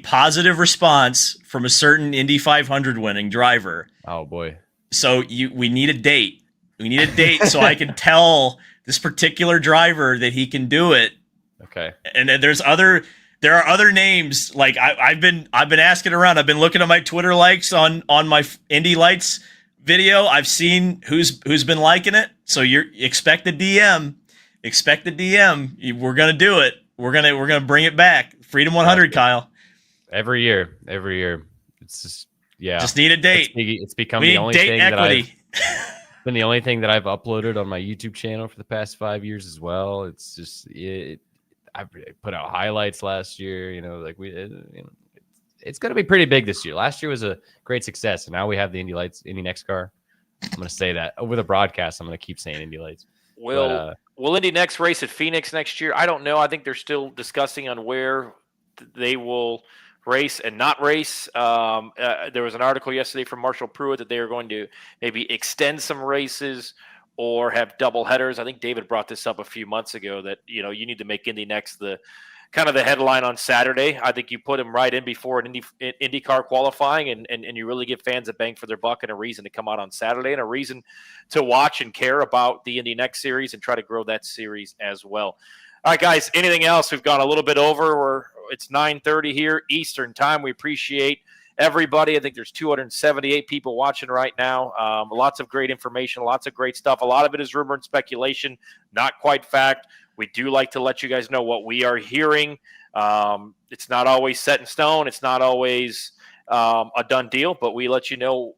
positive response from a certain Indy 500 winning driver. Oh boy! So we need a date We need a date so I can tell this particular driver that he can do it. Okay. And then there are other names. Like I've been asking around. I've been looking at my Twitter likes on my Indy Lights video. I've seen who's been liking it. So you expect the DM. Expect the DM. We're gonna do it. We're gonna bring it back. Freedom 100, Kyle. Every year. It's just Just need a date. It's become We the need only date thing equity. been the only thing that I've uploaded on my YouTube channel for the past 5 years as well. It's just I put out highlights last year. It's going to be pretty big this year. Last year was a great success, and now we have the Indy NXCar. I'm going to say that over the broadcast. I'm going to keep saying Indy Lights. Will Indy Next race at Phoenix next year? I don't know. I think they're still discussing on where they will race and not race. There was an article yesterday from Marshall Pruitt that they are going to maybe extend some races or have double headers. I think David brought this up a few months ago that, you need to make Indy Next the kind of the headline on Saturday. I think you put him right in before an IndyCar qualifying and you really give fans a bang for their buck and a reason to come out on Saturday and a reason to watch and care about the Indy Next series and try to grow that series as well. All right, guys, anything else? We've gone a little bit over. It's 9:30 here Eastern time. We appreciate everybody. I think there's 278 people watching right now. Lots of great information, lots of great stuff. A lot of it is rumor and speculation, not quite fact. We do like to let you guys know what we are hearing. It's not always set in stone. It's not always a done deal, but we let you know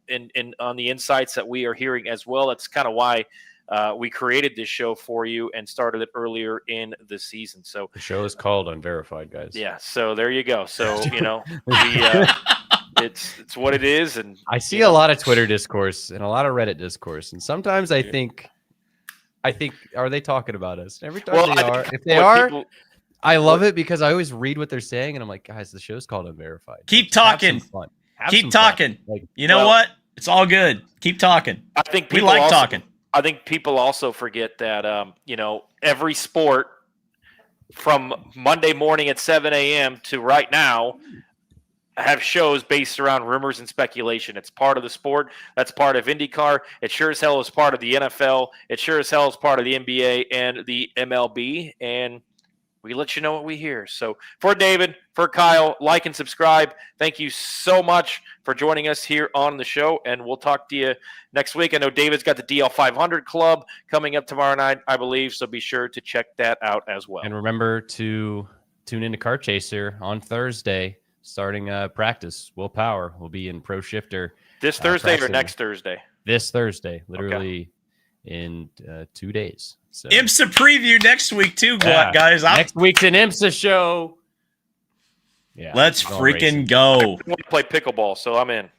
on the insights that we are hearing as well. That's kind of why we created this show for you and started it earlier in the season. So the show is called Unverified, guys. Yeah. So there you go. So, it's what it is. And I see a lot of Twitter discourse and a lot of Reddit discourse. And sometimes I think, are they talking about us? Every time if they are, I love it because I always read what they're saying and I'm like, guys, the show's called Unverified. Keep talking. Keep talking. Like, what? It's all good. Keep talking. I think we like talking. I think people also forget that, every sport from Monday morning at 7 a.m. to right now have shows based around rumors and speculation. It's part of the sport. That's part of IndyCar. It sure as hell is part of the NFL. It sure as hell is part of the NBA and the MLB. And we let you know what we hear. So for David, for Kyle, like and subscribe. Thank you so much for joining us here on the show, and we'll talk to you next week. I know David's got the DL 500 Club coming up tomorrow night, I believe, so be sure to check that out as well. And remember to tune into Car Chaser on Thursday, starting practice. Will Power will be in Pro Shifter. This Thursday or next Thursday? This Thursday, literally in 2 days. So. IMSA preview next week too, guys. Next week's an IMSA show. Yeah, let's freaking go. I want to play pickleball, so I'm in.